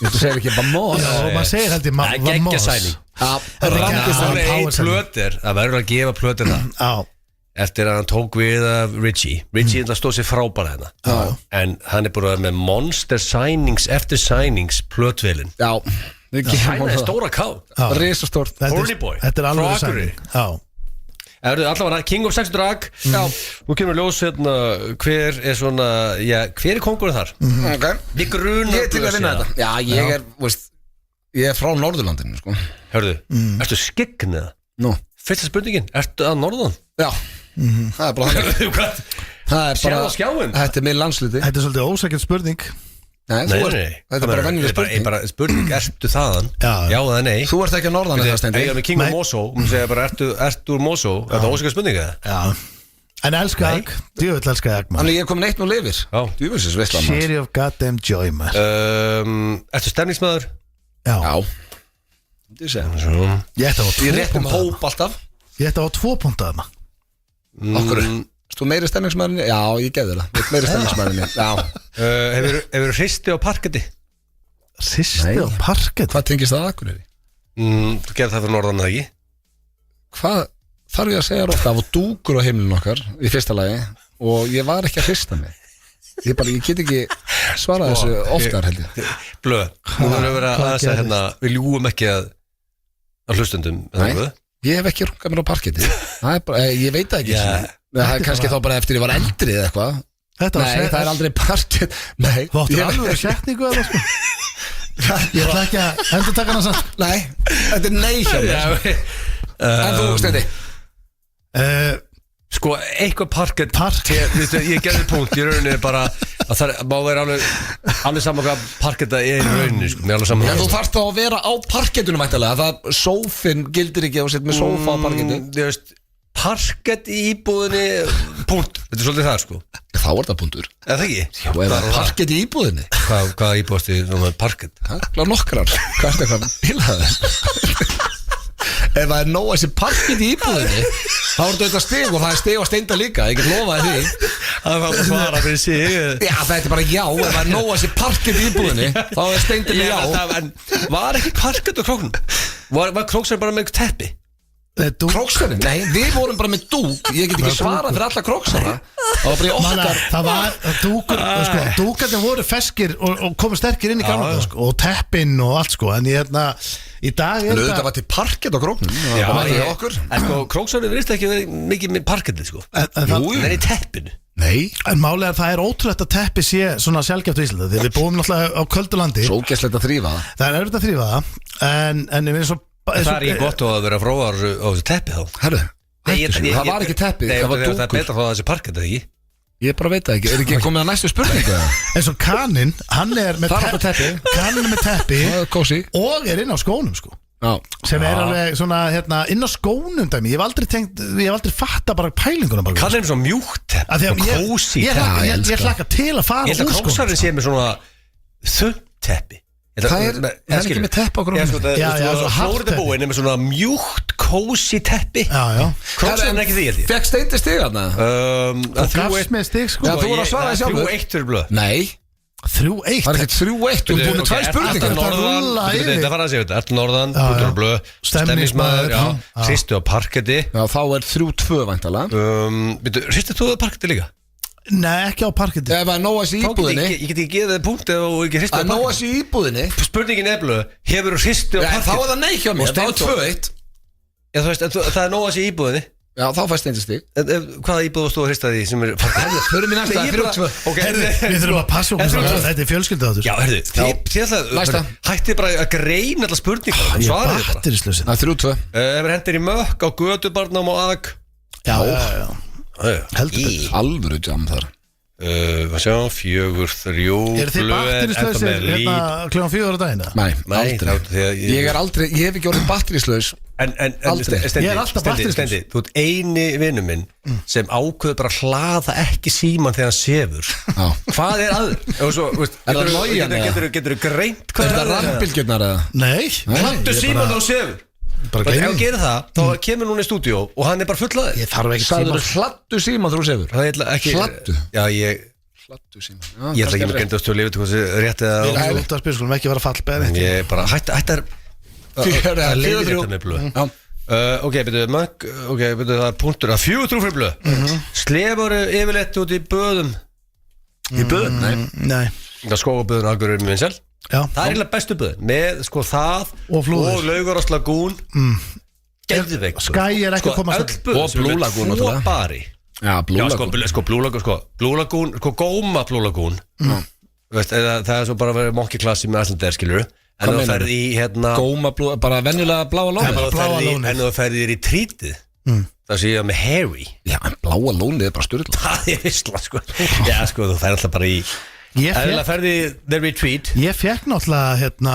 Þú segir ekki Vamos Já, maður segir held ég Það er geggjasæning er ekki- Það er Power ein Sign. plötur Það verður að gefa plötur það Já, Eftir að hann tók við af Richie það stóð sér frábæra hérna En hann er búin með monster signings Eftir signings plötvelin Já Það er stóra ká Risastórt Horny boy. Þetta er alveg Frá Akureyri. sæning Já, Allavega King of Sex Drag Nú kemur ljós hérna Hver er svona Hver er kóngurinn þar? Ok Við grunum Ég er til að vinna þetta Já, ég er, veist Ég er frá Norðurlandinu, sko Hörðu, ertu skegn eða? Nú Fyrsta spurningin, ertu að norðan? Já Það er bara þannig Hvað? Það er Sjáðu bara á skjáinn. Þetta er mér landsliti þetta er svolítið ósækjað spurning Nei, þú ert Þetta er bara venjuleg spurning Bara spurning, ertu þaðan? Já. eða nei Þú ert ekki á norðan eða stendi Ég er með King of Nei. Mosó Hún segir bara, ertu úr Mosó? Er þetta ósaka spurning eða? Já En elska Nei. Agg, djöfull elska Agg maður Þannig ég er komin 1-0 yfir Já. Djúfisins veistlan maður. Share of goddamn joy maður Ertu stemningsmaður? Já, Já Þú segir ég ætti að Ég á 2 réttum punta hóp alltaf Ég ætti að á 2 punta þarna Okkur Þú meiri stemningsmæðinni? Já, ég gefði það Þú ert meiri stemningsmæðinni Já Hefur hristi á parketti? Sisti Nei. á parkett Hvað tengist það akkur er Þú gerði það fyrir norðan eða ekki? Hvað þarf ég að segja rótt Það var dúkur á heimilinu okkar Í fyrsta lagi Og ég var ekki að hrista mig Ég get ekki svarað þessu oftar held ég Blöð, nú þurfum við vera hvað aðeins að gerðist? hérna Við ljúum ekki að hlustundum Nei, ég hef ekki rungað mér á parketti Það er bara, ég veit það ekki Já. Það er kannski þá bara eftir ég var eldri eða eitthvað Þetta var Nei, það er aldrei parkett Nei, Þú áttur ég- alveg setningu eða sko Ég ætla ekki að endur taka hana samt Nei, þetta er nei hjá mér En þú, Steindi Sko, eitthvað parkett Ég gerði punkt, ég rauninni bara að það má vera alveg saman hvað parketta er í rauninni sko, mér alveg saman En þú þarft þá að vera á parkettinu mæntalega Það sófinn gildir ekki að þú sett með sófa á parkettu Ég veist, parkett í íbúðinni punkt, þetta er svolítið það sko Þá er það punktur Eða það ekki? Og ef það er parkett í íbúðinni Hvað íbúðast í parkett? Það er nokkrar Hvað er þetta eitthvað bilaði Ef það er nóg að sé parkett í íbúðinni Þá er þetta stig og það er stig og steinda líka Ég get lofaði því Það var að svara fyrir sig Já, það er bara já Ef það er nóg að sé parkett í íbúðinni Þá er steindi með já En var ekki parkett á króknum? Var króksar bara með teppi? Króksarinn? Nei, við vorum bara með dúk Ég get ekki svarað fyrir alla króksara Það var bara í okkar Það var dúkur sko, dúkarnir voru feskir og komu sterkir inn í gamla daga, sko, og teppinn og allt sko en ég í dag er Þetta var til parkett á króknum Það var ekki okkur En sko, króksarinn virðist ekki mikið með parkettið sko Jú, Það er í teppinu Nei En málega er það er ótrúlegt að teppi sé svona sjálfgeft í Íslandi Þegar við búum náttúrulega á köldu-landi Svo gæslegt að þrýfa það Það er erfitt að þrýfa það En ég finnst svo Það er ekki gott að vera fróðar á þessu teppi þá Herru, Nei, það var ekki teppi Nei, Það var það er dúkur betra að fá þessi parkett eða ekki Ég bara veit það ekki Er ekki komið að næstu spurningu eða? En svo kaninn, hann er með Það er alltaf teppi. Kaninn er með teppi Það er kósi og er inn á skónum sko Já sem er alveg svona inn á skónum dæmi ég hef aldrei fatta bara pælinguna bara Kallar þeim svo mjúkt teppi og kósi teppi ég hlakka til að fara Ég held að króksarinn sé með svona þunnt teppi Það er ekki með tepp á króknum Flórida búinn er með svona mjúkt kósi teppi Króksarinn er ekki því held ég Fekk steindi stig þarna? Þú gafst með stig sko Já, þú voru að svara því sjálfur 3-1 fyrir blöð Nei 3-1 Það er ekkert 3-1 Þú er búin með 2 spurningar Það fara að segja þetta Ertu norðan, putur og blöð Stemningsmaður, hristu á parketti Já, þá er 3-2 væntalega Hristu þú á parketti líka? Nei, ekki á parketti Ef það er nóg að sé íbúðinni Ég get ekki geðið þið punkt ef þú ekki hristu á Það er nóg að parketti sé íbúðinni Spurningin er blöð Hefur þú hristu á Þá parketti? er það nei hjá mér Þá er 2-1 Þú veist, það er nóg að sé íbúðinni Já, þá fæst steindi stig Hvaða íbúð varst þú að hrista því sem er parketti? Förum í næsta 3-2 Við þurfum að passa okkur þetta er fjölskyldu Já, herðu, hættið bara að greina alla spurningar Svaraði bara Batteríslösin Það er 3-2 Hefur hendir í mökk á götubarnám og ag Já, heldur betur Alvöru jam þar Hvað sjá, 4-3 Er þið batterislausir hérna klukkan 4 á daginn? Nei, aldrei Ég hef ekki orðið batterislaus Aldrei. Ég er alltaf batterislaus. Stendi, þú ert eini vinur minn sem ákveður bara að hlaða ekki síman þegar hann sefur Hvað er aður? Er það logjan eða? Getur þú greint Er það rafbylgjurnar eða? Nei Hladdu síman þá sefur Ef þú gerir það, þá kemur núna í stúdíó og hann er bara fullaður Ég þarf ekki Sagður hladdu síman þegar þú sefur? Hladdu? Já, Hladdu síman Ég ætla ekki með grinda að stjóða lífið til hvað sé rétt eða Við erum út að spila, skulum ekki vera fallbeð Ég er bara hættar að leiði þetta með blöð Ok, betur það er punktur að 4-3 fyrir blöð Slefur yfirleitt út í böðum Í böðum? Nei Það skógaböðun algjör um vinsel Já. Það er eiginlega bestu böðun Með sko það Og flúður. Og Laugarást lagún Geðveik Skæ er ekki að koma Öll böðun Og Blue Lagoon Tvo bari Já, Blue Lagoon Blue Lagoon Góma Blue Lagoon Það er svo bara að vera monkey-klassi með Icelandair skilur En þú ferð í hérna Góma, bara venjulega bláa lónið En þú ferð í trítið Það sé ég með Harry Já, bláa lónið er bara styrla Það er vissla sko Já sko þú ferð alltaf bara í Eðla ferði The Retreat Ég fekk náttúrulega hérna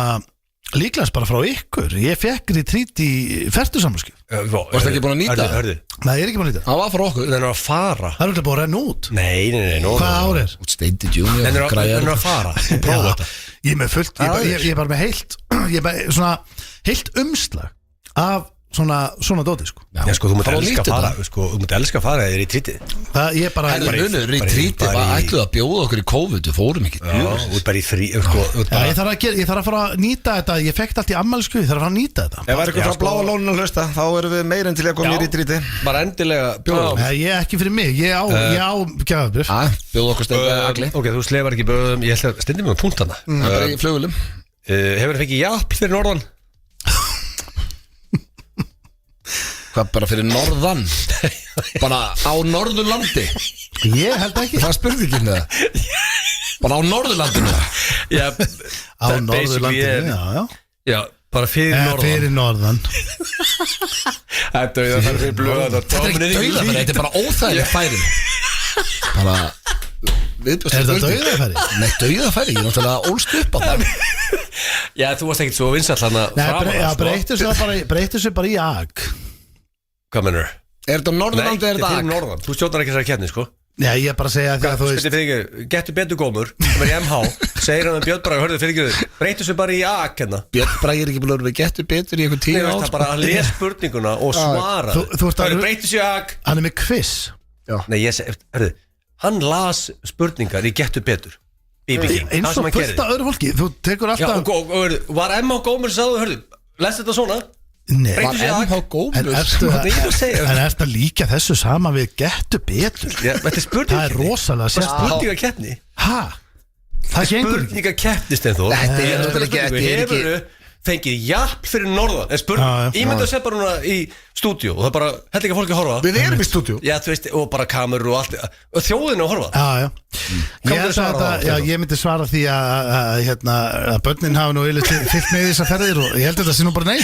líklegast bara frá ykkur Ég fekk retreat í fertusamlöskju Varstu ekki búin að nýta það? Nei, ég er ekki búin að nýta Það var frá okkur Það er að fara Það er alltaf búin að renna út Nei Hvað ár er? Steindi Junior Það er að fara Prófa þetta Ég er með fullt Ég er bara með heilt Ég er bara svona heilt umslag Af svona dóti sko Já sko þú mútt elska að fara Sko þú mútt elska að fara eða retreatið Það ég bara Retreatið var ætluð að bjóða okkur í COVID Við fórum ekki Já, út bara í frí Ég þarf að fara að nýta þetta Ég fekk allt í ammælsku Ég þarf að fara að nýta þetta Ef það er eitthvað frá bláa lóninu að hlusta Þá erum við meira en til að koma í retreatið Bara endilega bjóða Ég er ekki fyrir mig Ég á gjafabrif Bjóða okkur Steindi Agli Ok, þú slefar ekki böðum Ég ætla að stendi mig með punktana Það er í flugulum Hefur þið fengið japp fyrir norðan? Hvað bara fyrir norðan? Bara á Norðurlandi? Ég held ekki Það spurði ekki um það Bara á Norðurlandinu? Já, Á Norðurlandinu, já, bara fyrir norðan Fyrir norðan Það er dauða færi fyrir blöða Þetta er ekki dauðafæri, þetta er bara óþægileg færi Bara Er þetta dauðafæri? Nei, dauðafæri, ég er náttúrulega ólst upp á það Já, þú varst ekkert svo vinsall hana Breyttu sér bara í ag Hvað mennur? Er þetta á Norðurlandi eða er þetta fyrir norðan Þú stjórnar ekki þessari keppni, sko Já, ég er bara að segja því að þú veist Gettu betur gómur, sem er í MH Segir hann Björn Bragi, hörðu fyrir ekki Breyttu sér bara í AK hérna Björn Bragi er ekki búin að vera Gettu betur í einhvern 10 ár Það bara að lesa spurninguna og svara Breyttu sér AK Hann er með quiz Nei, ég segi, hörðu Hann las spurningar í Gettu betur Eins og fullt af öðru fólki Þú tekur alltaf Var MH gómur sagðu, hörðu Les þetta svona Nei, var MH gómur En ertu að líka þessu sama við Gettu betur? Þetta er spurning Það er rosalega sér spurningakeppni Hæ? Það gengur ekki Spurningakeppni Steinþór Þetta er náttúrulega ekki fengið jafn fyrir norðan Ímyndu að segja bara núna í stúdíu Og það bara, held ekki að fólki að horfa Við erum í stúdíu Já, þú veist, og bara kamerur og allt Og þjóðinu að horfa Ég myndi svara því að börnin hafa nú fyllt með þessar ferðir Og ég held að þetta sé nú bara nei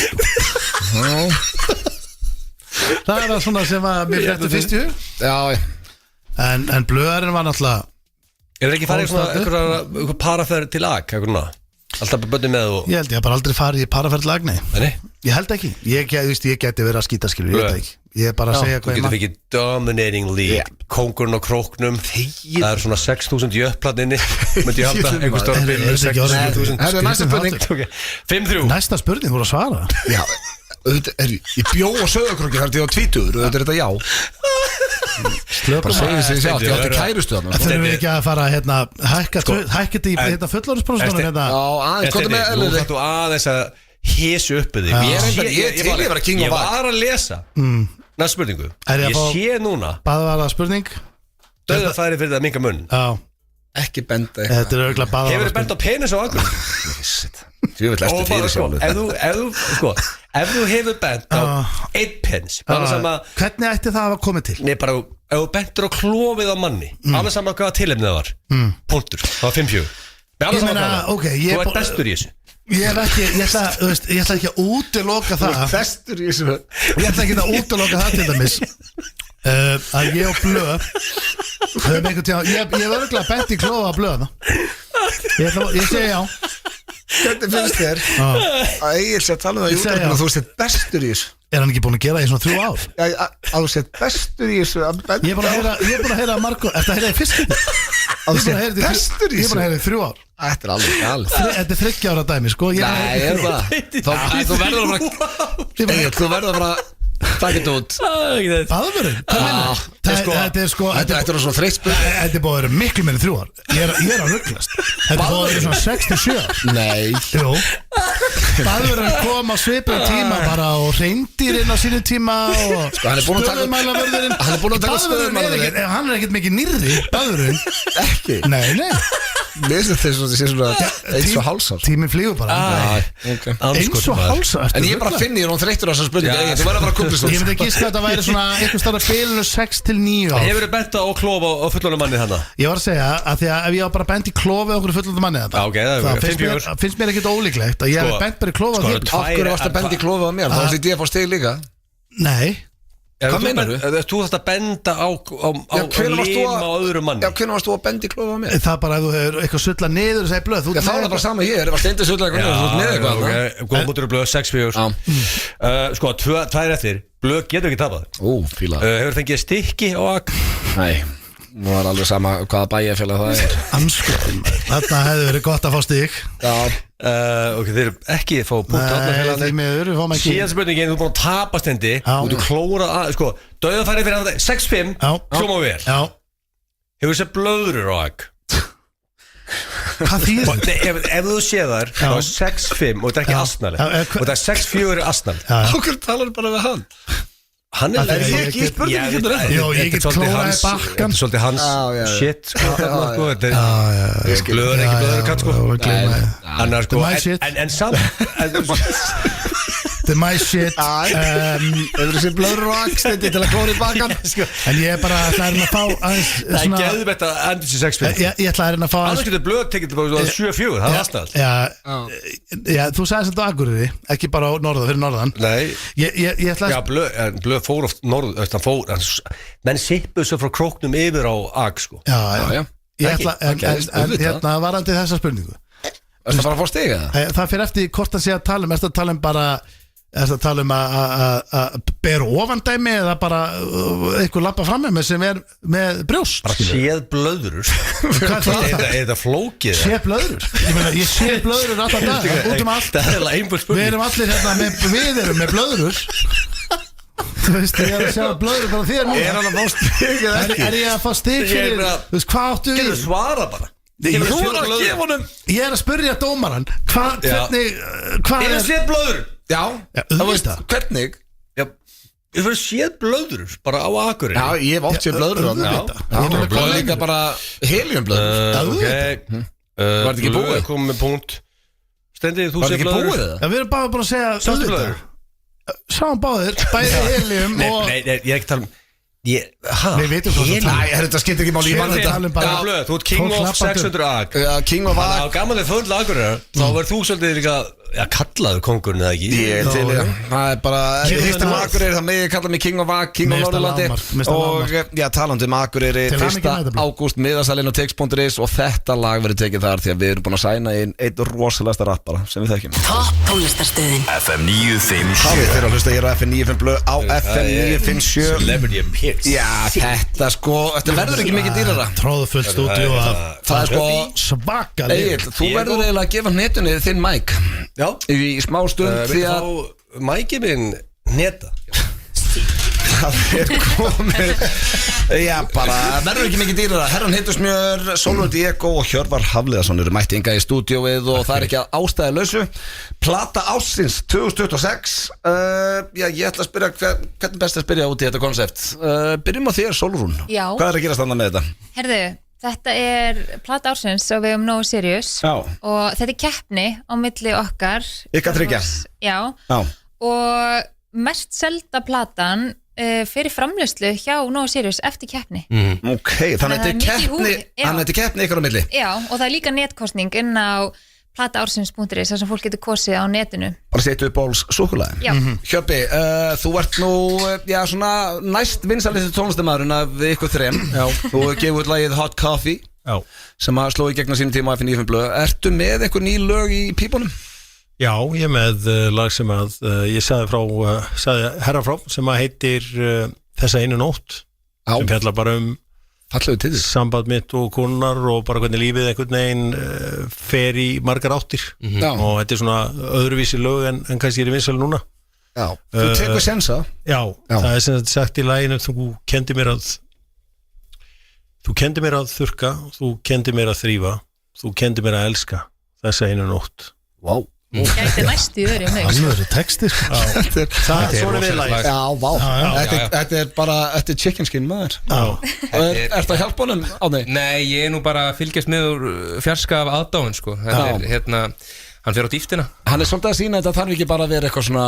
Það er það svona sem að mér fréttu fyrst í hug Já En blöðarinn var náttúrulega Er það ekki farið eitthvað paraferð til AK, eitthvað náða? Alltaf bara bönni með og Ég held ég bara aldrei farið í paraferðlag, nei Ég held ekki, ég geti verið að skýta skilur, ég veit ekki Ég er bara að segja hvað ég maður Þú getur fikið dominating league Kóngurinn og króknum Það er svona 6.000 jöfnplaninni Möndi ég halda einhver stór byrjur 6.000 Það er næsta spurning 5-3 Næsta spurning, þú voru að svara Já, ég bjó á Söðakrokki þar til ég á 20 og þetta er þetta já Bara segir sig sjálf, ég átti kærustu þarna Þurfum við ekki að fara að hækka þetta í fullorðsprósunum Já, aðeins, hvað er með Nú þáttu aðeins að hésu uppi þig Ég var að lesa Næsta spurningu Ég sé núna Baðvara spurning Dauðafæri fyrir það að minka munn Já Ekki benda Þetta er örgulega baðvara Hefur þið bent á penis á akkur? Þú vil eftir fyrir sjálf Ef þú hefur bent á einn penis Hvernig ætti það að koma til? Nei, bara ef þú bentur á klófið á manni Alveg saman hvaða tilefnið það var Punktur, það var 5-4 Þú ert bestur í þessu Ég ætla ekki að útiloka það Bestur í þessu Ég ætla ekki að útiloka það til dæmis Að ég og Blöð Höfum einhvern tíma, ég hef örgulega bent í klófa að blöða. Ég segi já. Hvernig finnst þér að Egil sé að tala um það í útvarpinu og þú sett bestur í þessu? Er hann ekki búin að gera það í svona 3 ár? Að þú sett bestur í þessu Ég er búin að heyra Marko. Eftir að heyra í fyrst Að þú sett bestur í Ég er búin þessu? að heyra í 3 ár. Þetta er alveg galið. Þetta er 30 ára dæmi, sko. Nei, er það Þú verður að fara Egil, þú verður að fara Takk þetta út Baðvörun? Þetta er sko Þetta er svona þreytt spil Þetta er búin að vera miklu meira en 3 ár. Ég er að rugglast. Þetta er búin að vera svona 67 ár. Nei Jú. Baðvörun kom á svipum tíma bara og reyndirinn á sínu tíma og hann er búinn að taka- stöðumælavörðurinn. Hann er búinn að taka Baðvörðurinn hann er ekkert mikið nýrri, baðvörðurinn. Ekki Nei. Mér finnst þetta sé svona eins og hálsar Tíminn flýgur bara. Eins og hálsar. En ég bara finn ég er þreyttur á þessar spurningu Egil, þú verður að fara að kumpla Ég myndi giska að þetta væri svona einhvers staðar á bilinu 6 til 9 ár. Hefur þið bent á klofa á fullorðnum manni hana? Ég var að segja að því að ef ég var bara bent í klofi okkur fullorðnum manni þetta, Já, ok, það er finnst mér ekkert ólíklegt að ég hef bent bara í klofi á þér. Af hverju varst að benda í klofið á mér? Þá varst ég að fá stig líka Nei. Hvað meinarðu? Þú þarft að benda á lima á öðrum manni. Já, hvernig varst þú að benda í klofið á mér? Það er bara að þú hefur eitthvað sulla niður og segir blöð. Já, þá er það bara sama hér, var steindið sulla eitthvað niður, þú ert með eitthvað Góð mútur og blöð, 6-4 Sko, 2 eftir Blöð getur ekki tapað. Ó, fíla Hefur þengið stykki á AK? Nei, nú er alveg sama hvaða bæjarfélag það er Anskotin, þarna hefði verið gott að fá stig. Já Ok, þeir eru ekki að fá punkt Nei, því miður, við fáum ekki. Síðan spurningin, þú er búin að tapa stendi Já. og þú klórað að, sko, dauðafæri fyrir hann 6-5, Já. hljóma vel. Já. Hefur þessi blöðrur á AK? Hvað þýðir Og þetta? ef þú sé þar, þá er 6-5 og þetta er ekki asnalegt. Og þetta er 6-4 er asnalegt. Okkur talar bara við hann Hann Það er ég ekki spurningu getur ekki Jó, ég get klóraði bakkan. Þetta er svolítið hans Já. shit, sko, þarna, sko. Þetta er skil. blöður, ekki blöður katt, sko. Hann er, sko, Þetta er my shit. en samt Þetta er my shit. Hefur þessi blöður og akstendi til að klóra í bakan En ég er bara að ætla að fá aðeins Það er svona. geðvett að endur sér 6-5. Ég ætla að fá Annars getur blöð tekið til bara 7-4, það er aðstæðalt. Já, þú sagði þetta á Akureyri, ekki bara á norðan, fyrir norðan. Nei, Ég ætla já, að blöð fór oft norð, menn sippuð svo frá króknum yfir á AK, sko. Já. Ég ætla, en hérna varandi þessa spurningu. Það bara að fá stiga það Það fyrir eftir hvort það sé að tala um, ertu að tala um bara Ertu að tala um að bera ofandæmi eða bara einhver lappa fram með mig sem er með brjóst? Bara séð blöðrur. Hvað er það? Er þetta flókið? Sé blöðrur? Ég meina, ég sé blöðrur alltaf dag, út um allt. Það er alveg einbúr spurning. Við erum allir hérna við erum með blöðrur. Þú veist, ég er að sjá blöðrur bara þér núna. Er hann að fá stig eða ekki? Er ég að fá stig fyrir, þú veist, hvað áttu Getur við? svara bara. Þú er að gefa honum Ég er að spyrja dómaran, hvað Er það séð blöður? Já, þú veist hvernig Já, ég fyrir séð blöður bara á Akureyri. Já, ég hef oft séð blöður Blöður líka bara heliumblöður Ok Var þetta ekki búið? Komum með punkt Stendi, þú Var séð þetta ekki blöður? búið það? Já, við erum bara búin að segja Sástu blöður? Sáum báðir, bæði helium og Nei, ég er ekki tala um Við veitum hvað það Nei, þetta skiptir ekki máli Ég man Við þetta talum bara- Já, blöð, þú ert king Fólk of hlappandi. 600 AK. King of Á Ak gaman þegar full Akureyrar þá verður þú svolítið líka kallaður kongurinn eða ekki. Ég er til í það Það er bara Ef King ég of hittum Ak. Akureyri þá megið kalla mig King of Ak King of Mesta Norðurlandi lágmark, mesta Og já, talandi um Akureyri Til hamingju 1. með þetta, Blöð. ágúst miðasalinn og tix.is Og þetta lag verður tekið þar Því að við erum búin að sæna inn einn rosalegasta rappara sem við þekkjum Topp tónlistarstöðin FM 957 Hafið þeirra að hlusta hér á FM 95 blöð á FM 957 Celebrity Appears. Já, þetta sko, þetta verður ekki mikið dýrara Tróðfullt stúdíu Það er sko, svakaleg Egil, þú verður eiginlega að gefa netunni þinn mæk Já. Í smá stund því Við að fá mækið minn neta. það er komið Já, bara, verður ekki mikið dýrara Herran Hittusmjör, Sólur Diego og Hjörvar Hafliðason eru mætti inga í stúdíóið og það er ekki að ástæði lausu Plata ársins 2026 Já, ég ætla að spyrja hvernig best að spyrja út í þetta konsept Byrjum á þér, Sólrún Já. Hvað er að gerast annað með þetta? Herðu, þetta er plata ársins og við um Nógu Sirius Já. og þetta er keppni á milli okkar Ykkar þriggja. Já, Já, og mest selda platan fyrir framleiðslu hjá Nógu Sirius eftir keppni ok, þannig að þetta er Þannig að það er mikið í keppni húfi, já. Þannig að þetta er keppni ykkur á milli Já, og það er líka netkostning inn á plataársins.is þar sem fólk getur kosið á netinu. Bara setja upp bóls súkkulaði. Já. Hjöppi, þú ert nú svona næst vinsalistu tónlistamæðurinn af ykkur þrem. Þú gefur út lagið Hot Coffee sem að sló í gegn á sínum tíma á F9 blöð. Ertu með ykkur ný lög í pípunum? Já, ég er með lag sem að ég sagði herra frá sem að heitir Þessa einu nótt sem fjallar bara samband mitt og konunar og bara hvernig lífið einhvern veginn fer í margar áttir og þetta er svona öðruvísi lög en kannski er í vinsælu núna. Já, þú tekur sensa. Já, það er sem sagt í laginu þú kendi mér að þurrka, þú kendi mér að þrífa, þú kendi mér að elska þessa einu nótt. Vá. Gæti næstu í öðru mig. Það er texti. Það er svona við lagið. Já, vá. Þetta er bara, þetta er chicken skin maður. Er það hjálp honum á þig? Nei, ég er nú bara að fylgjast með úr fjarska af aðdáin, sko. Hann fer á dýftina. Hann er svolítið að sína þetta þarf ekki bara að vera eitthvað svona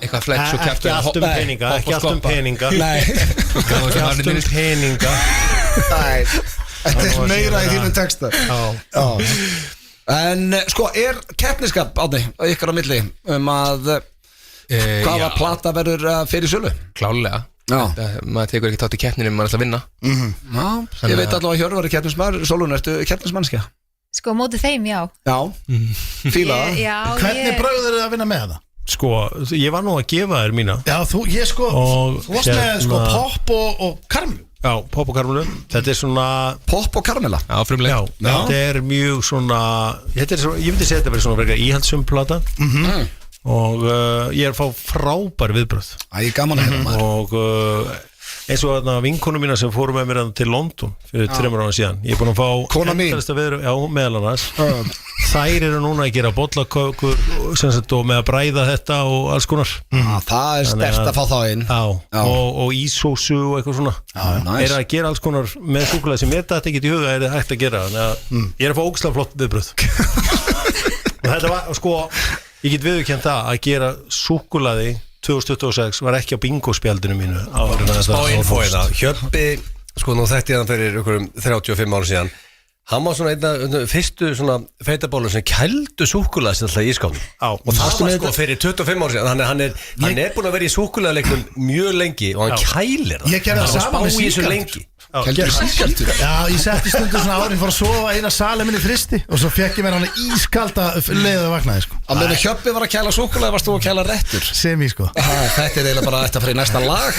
eitthvað flex og kjaftur. Ekki allt um peninga. Nei. Ekki allt um peninga. Þetta er meira í þínum texta. Já. En sko, er keppniskap á þig ykkur á milli að hvaða plata verður fyrir sölu? Klálega. Maður tekur ekki þátt í keppninu, maður er alltaf að vinna. Já, ég veit allavega að Hjörvar er keppnismæður. Sólun, ertu keppnismannskja? Sko, mótið þeim, já. Já, fíla það. Hvernig bröður þið að vinna með það? Sko, ég var nú að gefa þér mína. Já, þú varst með pop og karmelu. Já, pop og karmelu. Þetta er svona pop og karmela? Já, frumlega. Já, þetta er mjög svona, ég myndi segja þetta verið svona verið íhaldsum plata og ég er að fá frábær viðbröð. Æ, gaman að hérna maður. Og eins og þarna vinkonum mína sem fórum með mér til London fyrir 3 ára síðan. Ég er búin að fá meðal annars. Þær eru núna að gera bollakökur og með að bræða þetta og alls konar. Það er sterkt að fá það inn. Og ísósu og eitthvað svona. Er að gera alls konar með súkkulaði sem ég þetta ekki í huga er hægt að gera. Ég er að fá ógeðslega flott viðbröð. Og þetta var, sko, ég get viðurkennt það að gera súkkulaði 2026 var ekki á bingospjaldinu mínu. Spá info hérna. Hjöppi, sko nú þekkti ég hann fyrir ykkur 35 ára síðan. Hann var svona einna fyrstu svona feitabólur sem kældu súkkulaði sem alltaf í skálum. Og það var sko fyrir 25 ára síðan. Hann er búin að vera í súkkulaðileiknum mjög lengi og hann kælir það. Ég gerði það sama með síkalt. Já, ég setti stundu svona árin fór að sofa eina sali minni fristi og svo fekk ég mér hann ískalda leiðið að vaknaði sko. Að meðan Hjöppi var að kæla súkkulaði varst þú að kæla réttur. Semi sko. Þetta er eiginlega bara eftir að fara í næsta lag.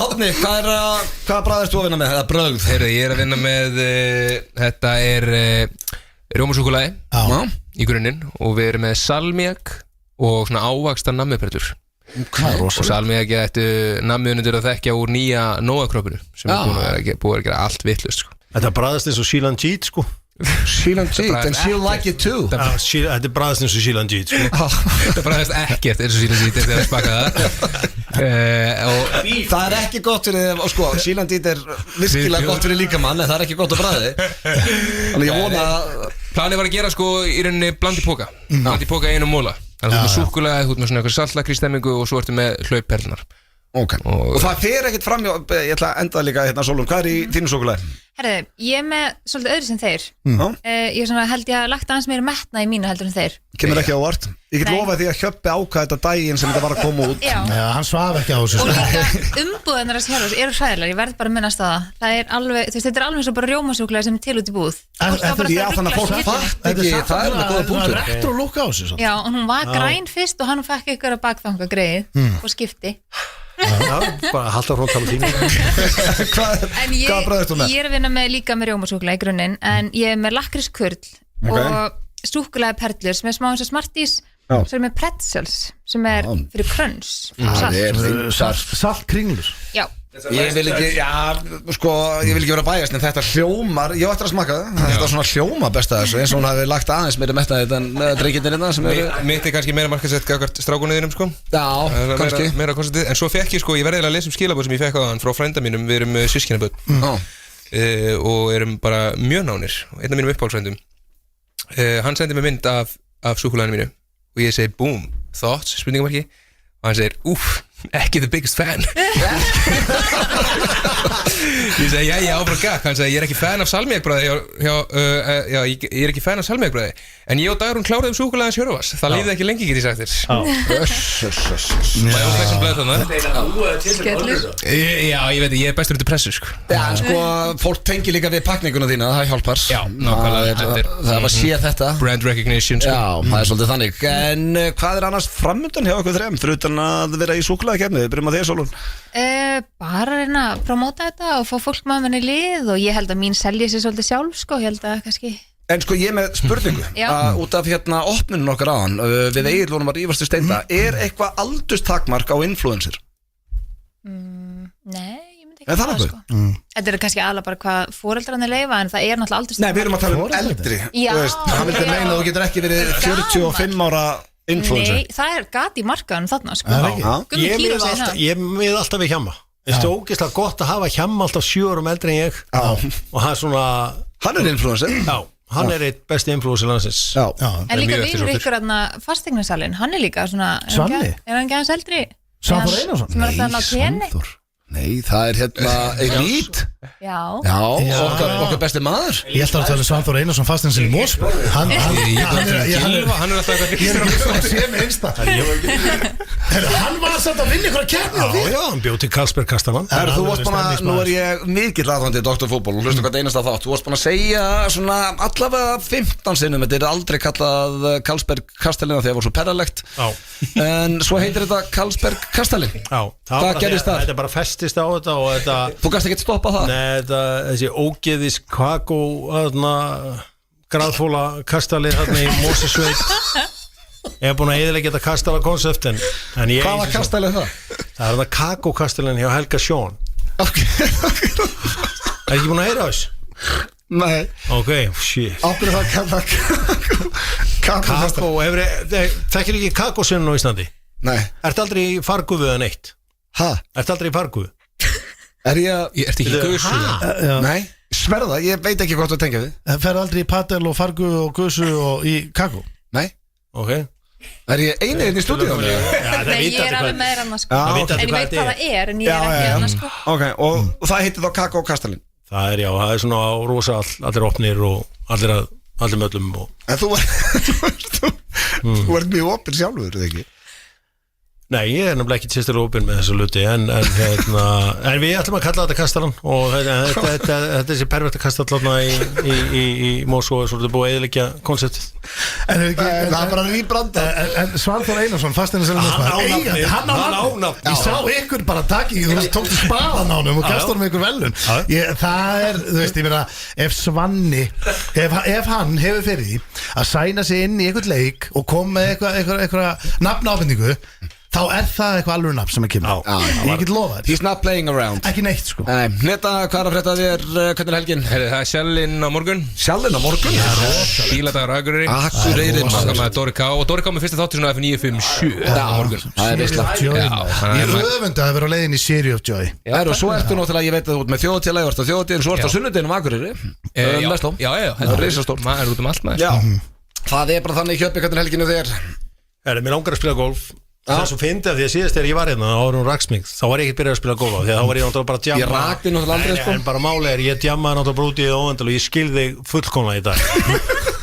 Árni, hvaða bragð ertu að vinna með? Þetta brögð? Heyrðu, ég er að vinna með þetta er rjómasúkkulaði í grunninn og við erum með salmiak og svona ávaxta nammiprætur. Og salmiak ættu nammiunundur að þekkja úr nýja Nóa-kroppinu sem er búið að gera allt vitlaust sko. Þetta bræðast eins og Sheelan Jeet sko. Sheelan Jeet, and she'll like it too. Þetta bræðast eins og Sheelan Jeet sko. Þetta bræðast ekkert eins og Sheelan Jeet þegar að smaka það. Það er ekki gott fyrir, sko, Sheelan Jeet er virkilega gott fyrir líkamann en það er ekki gott á bræði. Þannig ég vona að planið var að gera sko í rauninni bland í póka. Bland í póka einum móla. Þannig að þú ert með súkkulaði, þú ert með svona eitthvað saltlakri stemmingu og svo ertu með hlaupperlunar. Og það fer ekkert fram, ég ætla að enda líka hérna Sólun, hvað er í þínu súkkulaði? Herðu, ég er með svolítið öðru sem þeir. Ég svona, held ég að lagt aðeins meira metna í mínu heldur en þeir. Kemur ekki á óvart? Ég get lofað því að Hjöppi ákvað þetta daginn sem þetta var að koma út. Já, hann svaf ekki á þessu. Og líka umbúðunar að Hjörvar eru hræðilegar, ég verð bara að minnast það. Það er alveg, þú veist, þetta er alveg eins og bara rjómasúkkulaði sem er til út í búð. Já, þannig að fólk fatt ekki, það er með góða punktur. Það er retro look á þessu. Já, og hún var græn fyrst og hann fekk ykkur að bakþanga greið og skipti. Bara halda frá tala þínu. En ég er að vinna með líka með rjómasúkkulaði í grunninn, en ég er með lakkrískurl og súkkulaðiperlur sem er smá eins og Smarties sem er með pretzels sem er fyrir kröns. Saltkringlur. Já. Ég vil ekki vera bæjast en þetta hljómar, ég á eftir að smaka það þetta er svona hljóma besta þessu eins og hún hafi lagt aðeins meira metnaði en drengirnir innan sem eru mitt er kannski meira markasett gagvart strákunniðinum sko. Já, kannski meira konstantið, en svo fekk ég sko, ég verði að lesa skilabóð sem ég fekk á þann frá frænda mínum, við erum systkinabödd og erum bara mjög nánir, einn af mínum uppáhaldsfrændum hann sendi mér mynd af súkkulaðinu mínu og ég segi boom, thoughts, spurningamarki og hann segir, ekki the biggest fan. Ég Ég segi, já, áfram gakk. Hann segi, ég er ekki fan af salmiakbröði ég er ekki fan af salmiakbröði. En ég og Dagrún kláruðum súkkulaði hans Hjörvars. Það líði ekki lengi, get ég sagt þér. Já, ég veit, ég er bestur út í pressu, sko. Já, en sko, fólk tengir líka við pakninguna þína, það hjálpar. Já, nákvæmlega. Það var séð þetta. Brand recognition, sko. Já, það er svolítið þannig. En hvað er annars framöndan hjá okkur þrem, fyrir utan að vera í súkkulaðikeppni? Við byrjum að þér, Sólrún. Bara reyna að promóta þetta og fá fólk með henni í lið og ég held að mín selji sér svolítið sjálf, sko, ég held að kannski. En sko, ég með spurningu, út af opnunum okkar áðan, við Egill vorum að rífast í Steinda, er eitthvað aldurstakmark á influencer? Nei, ég myndi ekki það, sko. Þetta er kannski alveg bara hvað foreldrarnir leyfa, en það er náttúrulega aldurstakmark. Nei, við erum að tala um eldri. Já. Það vildi meina að þú getur ekki verið 45 ára influencer. Nei, það er gat í markaðunum þarna, sko. Ég með alltaf við Hjamma. Það er ógeðslega gott að hafa Hjamma alltaf 7 árum eldri en ég. Og hann svona... Hann er influencer. Já. Hann er eitt besti influencer landsins. En líka vinur ykkur fastegnasalinn, hann er líka svona Svanni? Er hann ekki aðeins eldri? Svanþór Einarsson? Sem er alltaf að ná tenni. Nei, það er Elít. Já, okkar besti maður. Ég held að það er Svanþór Einarsson fastegnasalinn í Mosberg. Hann er alltaf Hann var samt að vinna ykkur að keppni. Já, hann bjóð til Karlsberg Kastamann. Þú varst búin að, nú er ég mikill aðhandi í Dr. Fútból og hlustu hvað einasta þátt. Þú varst búin að segja svona allavega 15 sinnum, þetta er aldrei kallað Karlsberg Kastalinn því það voru svo perralegt. En svo heitir þetta Karlsberg Kastalinn. Hvað gerist það? Þetta bara festist á þetta og þetta... Þú gast ekki stoppa það? Nei, þessi ógeðis kakó graðfóla Kastalinn hérna í Mosesveit. Ég hef búin að eyðileggja þetta Kastala konseptin. Hvað var Kastalinn það? Það er þetta kakókastalinn hjá Helga Sjón. Er ekki búin að heyra þess? Nei. Ok, shit. Ábyrðu það kakó, þekkir ekki kakósinnun á Íslandi? Nei. Ertu aldrei í fargufu eða neitt? Hæ? Ertu aldrei í fargufu? Ertu ekki í gusu? Nei, sverða, ég veit ekki hvort þú tengja við. Það fer aldrei í padel og fargu og gusu og í kakó? Nei. Ok. Er ég einið í stúdíónu? Nei, ég er alveg meira annars, sko. En ég veit hvað það er, en ég er ekki annars, sko. Ok, og það heitir þá kakó Kastalinn? Það er, já, það er svona rosa allir opnir og allir möllum En þú ert mjög opinn sjálfur, er það ekki? Nei, ég er nefnilega ekki sérstaklega opinn með þessu luti en við ætlum að kalla þetta Kastalann og þetta er þessi perfekta Kastall í Mosó og svolítið búið að eyðileggja konseptið. Það er bara rýbranda. En Svanþór Einarsson fastegnasalinn hann ánafn. Ég sá ykkur bara taki, þú veist, tóktu spaðan ánum og gastur með ykkur velun. Það er, þú veist, ég meina ef Svanni, ef hann hefur fyrir því að sæna sig inn í ykkur leik og kom með eitthvað nafnábendingu, þá er það eitthvað alveg nafn sem er kemur. Ég get lofa þér. He's not playing around. Ekki neitt, sko. Hneta, hvað er að frétta þér, hvernig er helgin? Það er sjálfinn á morgun. Sjálfinn á morgun? Bíladagur Akureyri. Akureyri. Með Dóri K. Og Dóri K með fyrsta þáttur svona F957 á morgun. Það er veistlega. Ég öfunda að vera á leiðin í City of Joy. Og svo ertu náttúrulega, ég veit að þú ert með þjóðatíðlega, þú ert á þjóðatíðin, svo ertu á sunnudeginum Akureyri. Það er út um allt maður. Það er bara þannig Hjöppi, hvernig helginu þér? Mér langar að spila golf. Það er svo fyndið því að síðast þegar ég var hérna á árum Raksmík, þá var ég ekkert byrjað að spila golf því að þá var ég náttúrulega bara að djamma. Ég rakti náttúrulega aldrei, sko. En bara máli er, ég djammaði náttúrulega bara út í það óvendal og ég skilði fullkomlega í dag.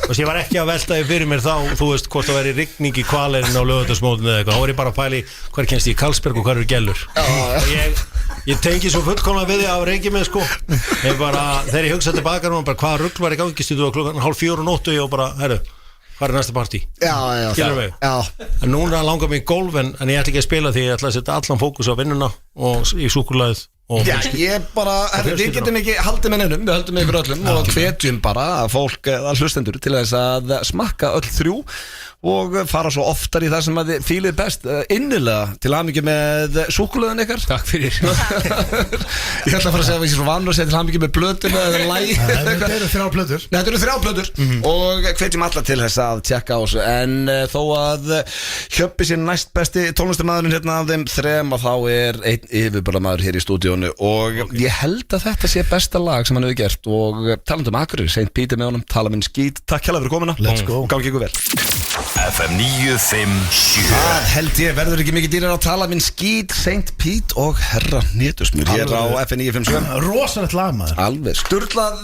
Þú veist, ég var ekki að velta því fyrir mér þá, þú veist, hvort það væri rigning í Hvaleyrinn á Laugardalsmótinu eða eitthvað. Þá var ég bara að pæli hver kemst ég í Karlsberg og hver eru gellur. Og ég tengi svo fullkomlega við því að reyngi mig, sko. Þegar ég hugsaði tilbaka nú, bara hvaða rugl var í gangi stundum klukkan 3:30 og ég og bara, herru, hvað er næsta partí? En núna langar mig í golf en ég ætla ekki að spila því ég ætla að setja allan fókus á vinnuna og í súkkulaðið. Ég bara, við getum ekki haldið með neinum, við höldum með ykkur öllum og hvetjum bara að fólk, að hlustendur til þess að smakka öll þrjú og fara svo oftar í það sem að þið fílið best innilega til hamingju með súkkulaðin ykkar. Takk fyrir. Ég ætla að fara að segja að við séum svo vanur að segja til hamingju með blötuna eða læg. Þetta eru 3 plötur. Nei, þetta eru 3 plötur og hvetjum alla til þess að tjekka á þessu en þó að Hjöppi sé næst besti tónlistarmaðurinn hérna af þeim 3 og þá er einn yfirburðamaður hér í stúdíónu og ég held að þetta sé besta lag sem hann hefur gert og talandi Akureyri, St. Peter með honum, tala minn skít. Takk hérlega fyrir komuna. Let's go. Og gangi ykkur vel. FM 957 Það held ég verður ekki mikið dýrar að tala minn skít, Saint Pete og Herra Hnetusmjör hér á FM 957 Rosalegt lag maður Alveg, sturlað,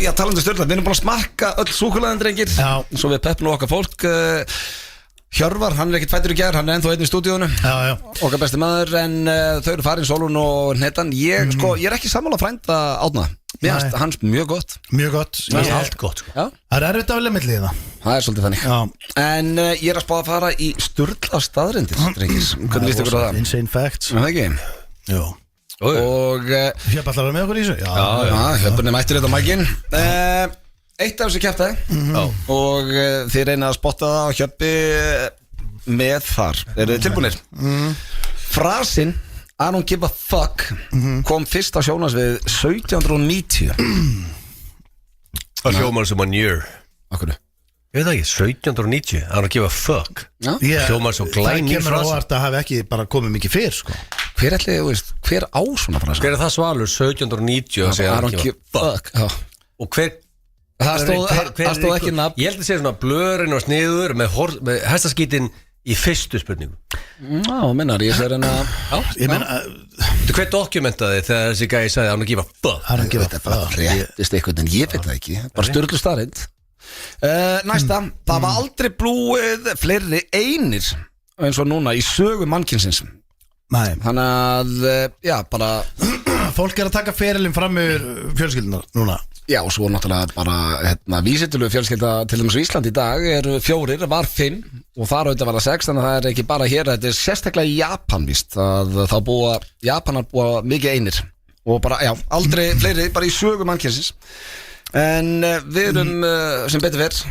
já talandi sturlað, við erum búin að smakka öll súkkulaðin drengir Svo við peppum okkar fólk Hjörvar, hann ekkert fættur í gær, hann ennþá einn í stúdíónu Okkar besti maður, en þau eru farin Sólun og Hnetan Ég er ekki sammála frænda Átna Mér finnst hans mjög gott Mjög gott Allt gott sko Það er erfitt að velja milli í það Það er svolítið þannig En ég er að spá að fara í sturla staðrindis drengis Hvernig líst ykkur á það? Insane facts Það ekki? Jú Og Hjöpa allar með okkur í þessu? Já, Hjöpunni mættir þetta mækin Eitt af þessu kjaftaði Og þið reynið að spotta það á Hjöppi með þar Eru þið tilbúinir? Frasinn I don't give a fuck kom fyrst á sjónarsvið 1790 Það hljómar sem one year Akkur Ég veit það ekki, 1790 I don't give a fuck Hljómar svo glæni Það kemur óvart að hafi ekki bara komið mikið fyrr sko. Hver ætli, þú veist, hver á svona frasa? Hver er það Svalur 1790 að segja I don't give a fuck Og hver Það stóð ekki nafn Ég held að segja svona blörin og sniður með hestaskítin í fyrstu spurningu Já, minnar, ég segir hennar Hver dokumentaði þegar þessi gæði sagði hann að gefa fuck Hann að gefa fuck Réttist eitthvað, en ég veit það ekki Bara styrlu starrend Næsta, það var aldrei blúið fleiri einir eins og núna í sögu mannkynsins Nei Þannig að, já, bara Fólk er að taka ferilinn fram með fjölskyldunar núna Já, og svo náttúrulega bara vísitulegu fjölskylda til dæmis í Íslandi í dag eru 4, var 5 og þar auðvitað var það 6 þannig að það er ekki bara hér þetta er sérstaklega í Japan víst að þá Japanar búa mikið einir og bara, já, aldrei fleiri bara í sögu mannkynsins en við erum sem betur verð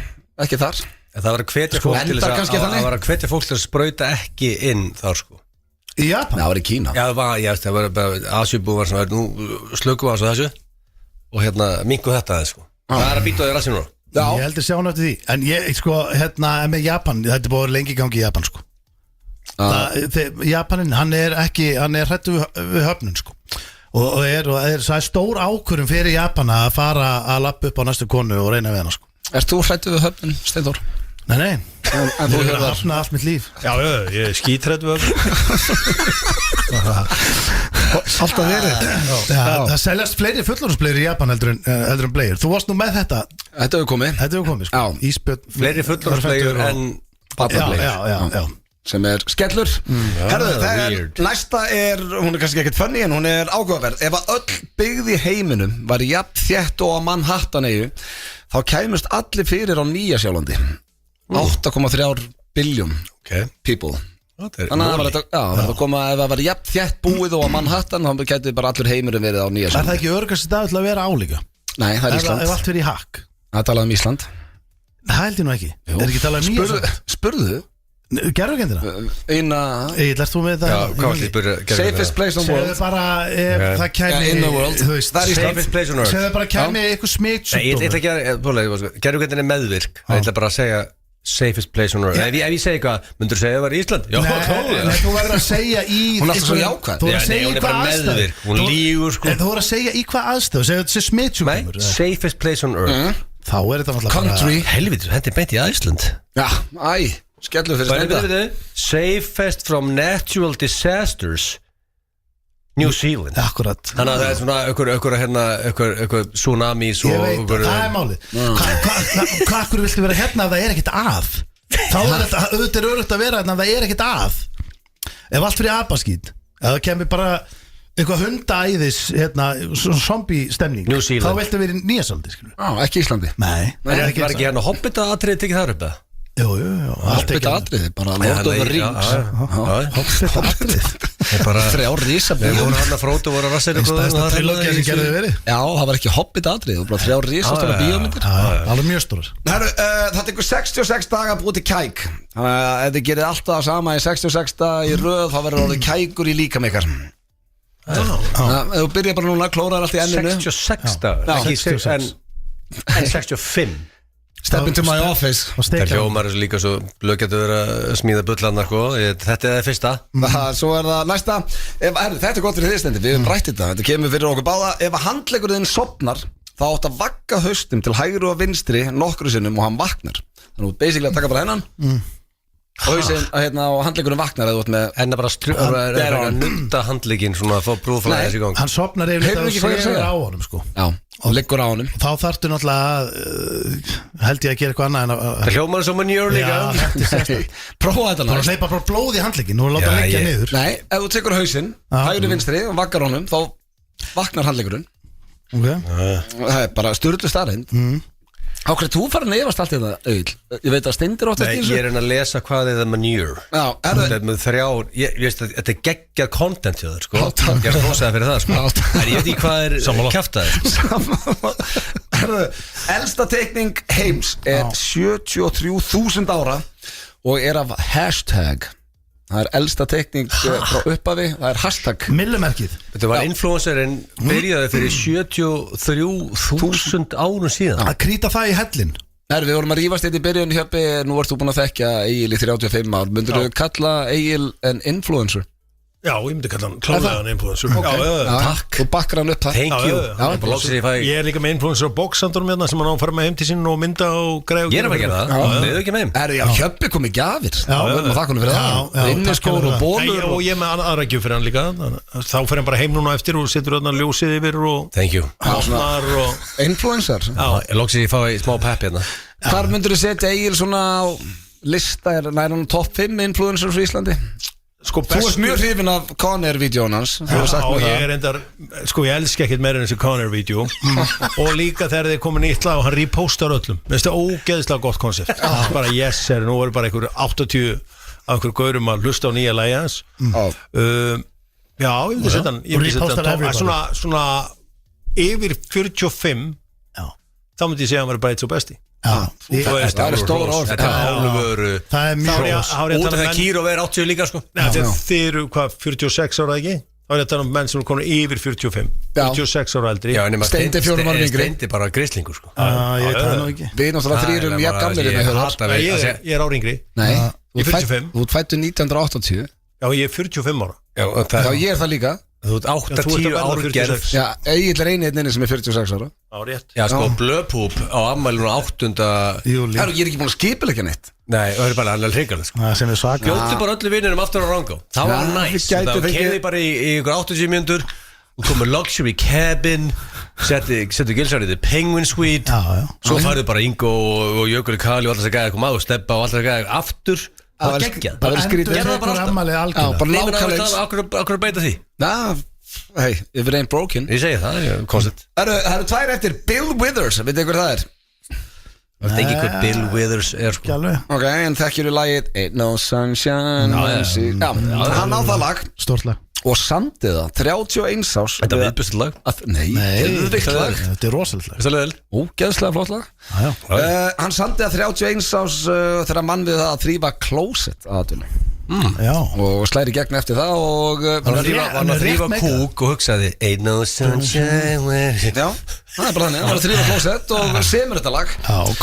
ekki þar Það var að hvetja fólk til þess að það var að hvetja fólk til að sprauta ekki inn þar sko Í Japan? Það var í Kína Já, það var bara Asjubú var svona nú slökum við á þessu og mingu þetta sko. Það er að býta þau rassinu Ég heldur sjá náttúr því en ég, sko, með Japan þetta er búin lengi gangi í Japan sko. Japanin, hann er hrættu við höfnun sko. og það er stór ákvörðum fyrir Japana að fara að lappa upp á næstu konu og reyna við hana sko. Ert þú hrættu við höfnun, Steinþór? Nei En þú hefur hafnað allt mitt líf Já, ég er skítrætt við Alltaf verið Það seljast fleiri fullorðsbleir í Japan heldur en bleiur Þú varst nú með þetta Þetta hefur komið sko. Ísbjörn Fleiri fullorðsbleir en badableir Já sem er skellur Herðu, næsta hún er kannski ekkert funny en hún er áhugaverð Ef að öll byggð í heiminum var jafn þétt og á Manhattan-eyju þá kæmust allir fyrir á Nýja-Sjálandi 8,3 billion people Þannig að það var að koma ef það var jafn þétt búið og á Manhattan þá gæti bara allur heimurinn verið á Nýja-Sjálandi Er það ekki örgast í dag til að vera álíka? Nei, það er Ísland Ef allt verið í hakk Það talaði Ísland Það held ég nú ekki Er ekki talað Nýja-Sjálandi? Spurðu Gerðurgendina? Egil, ert þú með það? Já, hvað var þetta? Safest place on the world Segðu bara ef það kæmi in the world Safest place on earth Segðu bara kæmi eitthvað smittsjúkdómur Gerðurgendin er meðvirk Það ætla bara að segja safest place on earth Ef ég segi hvað, myndur þú segja að það var í Ísland? Já, Nei, þú verður að segja í Hún er alltaf svo jákvæð Þú verður að segja í hvað aðstæð Hún lígur sko Þú verður að segja í hvað aðstæð Segðu þetta sé smittsjúkdómur Safest place on earth Þá er þetta alltaf Country Helviti, þetta er beint í Æsland Já, skellur fyrir stenda Safest from natural disasters New Zealand Akkurat Þannig að það er svona einhver tsunamis Ég veit það, það er málið Hvað akkur viltu vera hérna ef það er ekkert að Þá er þetta auðvitað örugt að vera hérna ef það er ekkert að Ef allt fyrir apaskít Ef það kemur bara eitthvað hundaæðis zombie stemning Þá viltu vera í Nýja-Sjálandi Ekki Íslandi Nei Var ekki hérna Hobbita-atrið tekið þar upp það? Jú Hobbita-atrið, bara Lord of the Rings Hobbita-atrið 3 rísabúð Við vorum hann að Fróðu voru að rassir Stærsta trilógía sem gerði verið Já, það var ekki Hobbita-atrið Það var bara 3 rísastóra bíómyndir Alveg mjög stórar Það tekur 66 daga að búið til kæk Þannig að ef þið gerir alltaf það sama í 66 daga í röð þá verður orðið kækur í líkamekar Þú byrjar bara núna að klóra allt í enninu 66 dagar En 65 Step into my office Það hljómar líka svo löggetur að smíða bullarnar sko. Þetta er það fyrsta Svo er það næsta Þetta er gott fyrir því stendi, við hefum rætt þetta kemur fyrir okkur báða Ef að handleggurinn sopnar þá átt að vagga haustum til hægri og vinstri nokkru sinnum og hann vaknar Þannig að basically að taka bara hennan hausinn og handleggurinn vaknar eða út með En það bara að nutta handlegginn svona að fá brúðflæði þessi gang Hann sopnar yfirleitt að svefur á honum sko Já, og liggur á honum Þá þarftu náttúrulega held ég að gera eitthvað annað en að Það hljómar svo manjör líka Prófa þetta Þú hleypa bara blóð í handlegginn og láta liggja niður Nei, ef þú tekur hausinn, hægri vinstri og vakar honum, þá vaknar handleggurinn Það bara sturlu staðreind Ákveð, þú farin að efast allt í það, Auðl Ég veit að Steindir átt Nei, ég er að lesa hvað er það manjör Þetta er með þrjár Ég veist að þetta er geggjað content hjá þér, sko Ég er rosaði fyrir það, sko En ég veit ekki hvað er kjaftaði Elsta teikning heims er 73.000 ára og er af hashtag Það er elsta teikning frá upphafi Það er hashtag Millimerkið Þetta var influencerinn byrjaði fyrir 73.000 árum síðan Að krýta það í hellin Við vorum að rífast þetta í byrjun Hjöppi, nú ert þú búin að þekkja Egil í 35 ár Myndur þú kalla Egil en influencer? Já, ég myndi kalla hann kláðlegan influencer Takk Þú bakkar hann upp Thank you Ég er líka með influencer á bóksandurum hérna sem hann á að fara með heim til sín og mynda og greiða Ég er að gera það, við erum ekki með heim Hjöppi komið gjafir Við erum að þakka hann fyrir það Inniskór og bólur Og ég með aðra gjöf fyrir hann líka Þá fer hann bara heim núna eftir og setur hann ljósið yfir og Thank you Influencer Lóksins ég fái smá pepp hérna Hvar myndur þú setja Egil svona á lista Nær hann top 5 influencers í Íslandi? Þú ert mjög hrifin af Conner-vídeón hans ég er endar ég elska ekkert meira en þessi Conner-vídeó og líka þegar þið komið nýtt lag og hann repostar öllum þetta er ógeðslega gott koncept bara yes, nú er bara einhver 80 af einhver gaurum að hlusta á nýja lagi hans já, ég myndi setja hann svona yfir 45 þá myndi ég segja að hann var bara eitt svo besti það er stór orð Þetta er áluföru Það er mjög Út af það Kíró verið 80 líka sko Þið eru hvað 46 ára ekki þá er þetta menn sem er komin yfir 45 46 ára eldri Steindi 4 ára yngri Steindi bara grislingur sko Ég veit það nú ekki Við náttúrulega þrýrum jafn gamlir Ég er ára yngri Nei, Ég er 45 Þú fættu 1980 Já, ég er 45 ára Já, ég er það líka Þú ert 8-10 ára gerð Já, Egil er eini einnig sem er 46 ára rétt Já, sko, blöpúp á ammælinu 8. júli Herru, ég er ekki búin að skipilegja neitt Nei, það er bara alveg hrigalegt sko Það sem er svaka Bjóttu bara öllu vinninum aftur á Rangá Það var næs Það kemði bara í ykkur 80 mjöndur og komið luxury cabin settu gilsarið í Penguin Suite Svo farið bara Ingo og Jökul Kali og alltaf þess að gæða kom að og Steppa og alltaf þess að gæða aftur Það var geggjað Það var skrítið Gerðu það bara alltaf Akkur beita því Hey, if it ain't broken Ég segi það, koncept Það eru tvær eftir Bill Withers, veit ykkur það er? Það er ekki hvað Bill Withers er sko Ok, en þekkjur í lagið Ain't no sunshine Já, hann á það lag Stórt lag Og samtið það 31 árs Þetta er viðbjörnst lag Nei, þetta er rosalega lag Þetta er vel Ógeðslega flott lag Hann samtið það 31 árs þegar mann við það að þrýfa klósett aðtunni og slæri gegn eftir það og hann að þrýfa kúk og hugsaði Ain't no sunshine Já, það er bara þannig hann var að þrýfa klósett og semur þetta lag og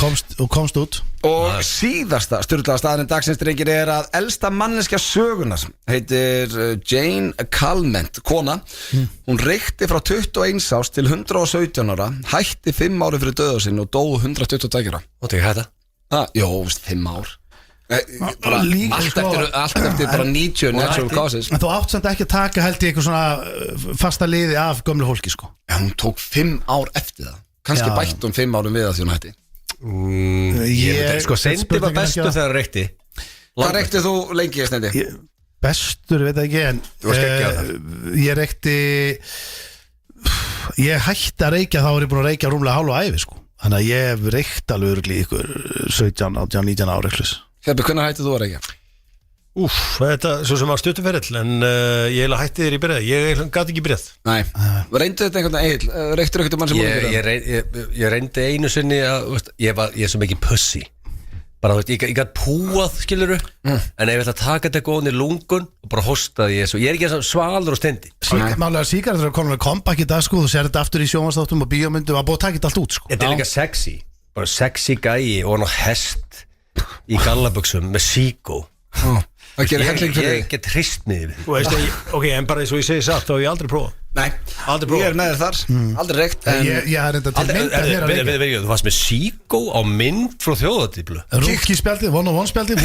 komst út og síðasta styrlaða staðarinn dagsins drengir er að elsta manneskja sögunar heitir Jane Calment kona, hún reykti frá 21 árs til 117 ára hætti 5 ári fyrir döða sinn og dó 122 ára og það ekki hætta? Jó, 5 ár allt eftir bara 90 natural causes En þú átt samt ekki að taka held í eitthvað svona fasta liði af gömlu hólki sko Já, hún tók 5 ár eftir það kannski bætt hún 5 árum við að því hún hætti Sko, Steindi var bestu þegar hann reykti Hvað reykti þú lengi, Steindi? Bestur, veit ekki en ég reykti ég hætti að reykja þá er ég búin að reykja rúmlega hálfa ævi sko þannig að ég hef reykt alveg örgli ykkur 17, 18, 19 ára Hjöppi, hvernig hætti þú að reykja? Þetta er svo sem var stuttuferðil en ég heila hætti þér í byrjað ég gæti ekki byrjað Nei, reyndu þetta einhvern veginn reyktur einhvern mann sem ég reyndi einu sinni að ég er svo mikið pussy bara ég gæti púað skiluru en ef ég ætla að taka þetta góðan í lungun og bara hostaði ég er ekki svalur og Steindi Málega sígarettur er konulega kompakt í dag sko þú sér þetta aftur í sjónvarsþáttum og bíómyndum að búið að taka þetta allt út sko Þetta er líka sexy, bara sexy gæi og hann á hest í gallabuxum með síkó Það gerir helling fyrir Ég get hrist mig Ok, en bara eins og ég segi satt þá hef ég aldrei prófað Nei, Aldrei ég með þér þar Aldrei reykt Ég er enda til mynda þér að reykja Þú varst með Síkó á mynd frá þjóðatíblu Rúkispjaldið, one-on-one spjaldið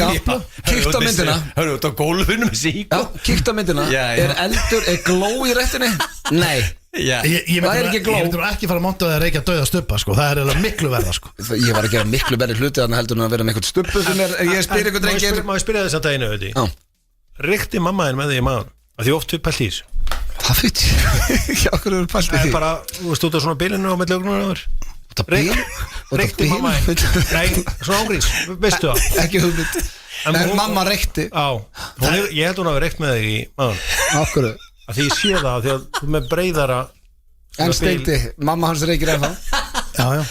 Kíkt á myndina Hörru, þú ert á gólfinu með Síkó Kíkt á myndina Er eldur, er gló í réttinni? Nei Það er ekki gló Ég myndur ekki fara að monta það að reykja dauða stubba sko. Það er eiginlega miklu verða sko. Ég var að gera miklu verri hluti Þannig heldur en að vera með eitthvað stubbu Ég spyr eitthvað drengir Má ég spyrja þess að daginu, veit ég Reykti mammaðin með því í maður að því oft pælt í þessu Það fyrir ég Já, okkur eru pælt í því bara, þú veist út á svona bílinu og með lögnunar Reykti mammaðin Nei, svona ágrís, veistu það Ekki hugmynd En mamma reykti Ég held hún að vera reykt með þig í maður Okkur að því ég sé það því að þú með breiðara En steindi, mamma hans reykir ennþá Já,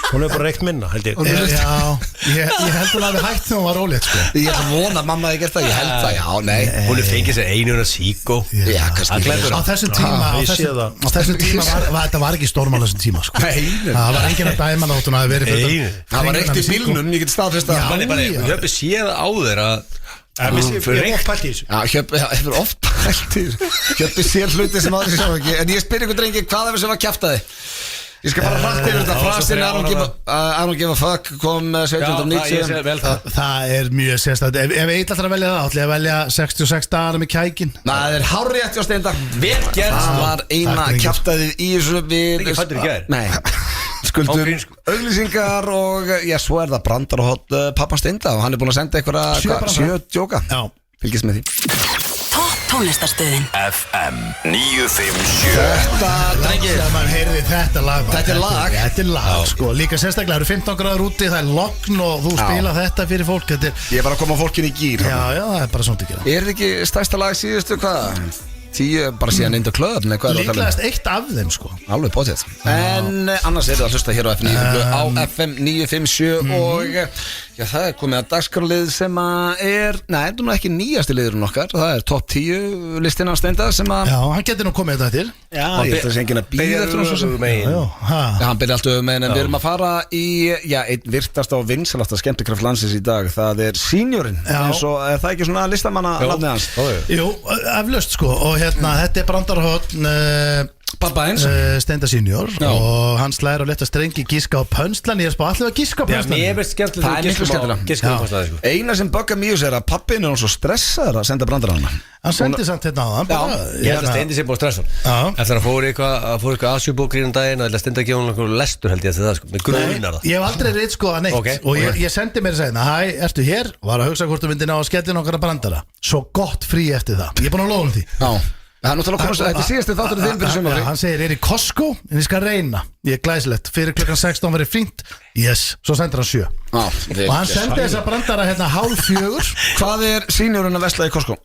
hún hefur bara reykt minna held ég ég held hún að við hægt þegar hún var ólétt sko. Ég ætla að vona að mamma hefði gert það Ég held það, já, nei Hún er fengið sér einuna Síkó Já, kannski Á þessum tíma Þetta var ekki stórmál þessum tíma sko. Það var enginn að dæma þáttum að veri Það var reykt í bílnum, ég get staðfest að Hjöppi séð á þér að Hefur oft pælt í Hjöppi sér hluti sem aðri sjá ekki En ég spyr ykkur drengi, hvað er sem var kjaftaði? Ég skal bara hrætt yfir þetta Frasinn I don't give a fuck kom 1790 Það er mjög sérstætt Ef ég ætla að velja það ætla ég að velja 66 dagar með kækin Það er hárrétt hjá Steindar Vel gert Það var eina kjaftaðið í þessu við Ekki fættur í gær Nei Skuldum auglýsingar og svo er það brandar og hot pappa Steinda og hann er búin að senda eitthvað 7 djóka Fylgist með því Topp tónlistarstöðin FM 957 Þetta, drengir Þetta lag Þetta er lag sko. Líka sérstaklega, það eru 15 gráður úti Það er logn og þú spila þetta fyrir fólk Ég var að koma fólkin í gýr Já, það er bara svona ekki Er þetta ekki stærsta lag síðustu hvað? 10, bara síðan Into Club Líklegast eitt af þeim sko Alveg potið En annars er það að hlusta hér á FM 957 Og það er komið að dagskrárlið sem að er Nei, það er nú ekki nýjasti liðurinn okkar Það er topp 10 listin af Steinda sem að Já, hann getur nú komið þetta til Já, ég held að það sé enginn að býða eftir hún svo sem Hann byrja alltaf með En við erum að fara í einn virtasta og vinsalasta skemmtikraft landsins í dag Það er Seniorinn Er það ekki svona listamanna nafnið hans? Jú, eflaust sko Og þetta er brandarhótt Pappa eins Steinda Senior Og hann slæðir á leta strengi gíska á pönslan Ég er spá allir að gíska á pönslan Mér veist skemmtilega Það er miklu skemmtilega Eina sem buggar mjög sér að pappin er hann svo stressaður að senda brandar á hann Hann sendi samt hérna á það Ég held að Steindi sé búin að stressa Eftir að fór eitthvað Asjubókrinn daginn og Steindi að gefa hann einhverju lestur held ég eftir það Með grunar það Ég hef aldrei reynt sko að neitt Og ég sendi mér að segja Hæ, ertu hér? Var að hugsa hvort þú myndi ná að skellin okkar að brandara Svo gott frí eftir það Ég er búin að lofa því Það er náttúrulega komast, þetta er síðasti þáttur þinn fyrir sumafrí Hann segir, í Costco, en ég skal reyna Ég er glæsilegt, fyrir klukkan 16 verið fínt Yes, svo sendir hann 7 Og hann sendi þessa brandara hérna 3:30 Hvað er Seniorinn að vesla í Costco?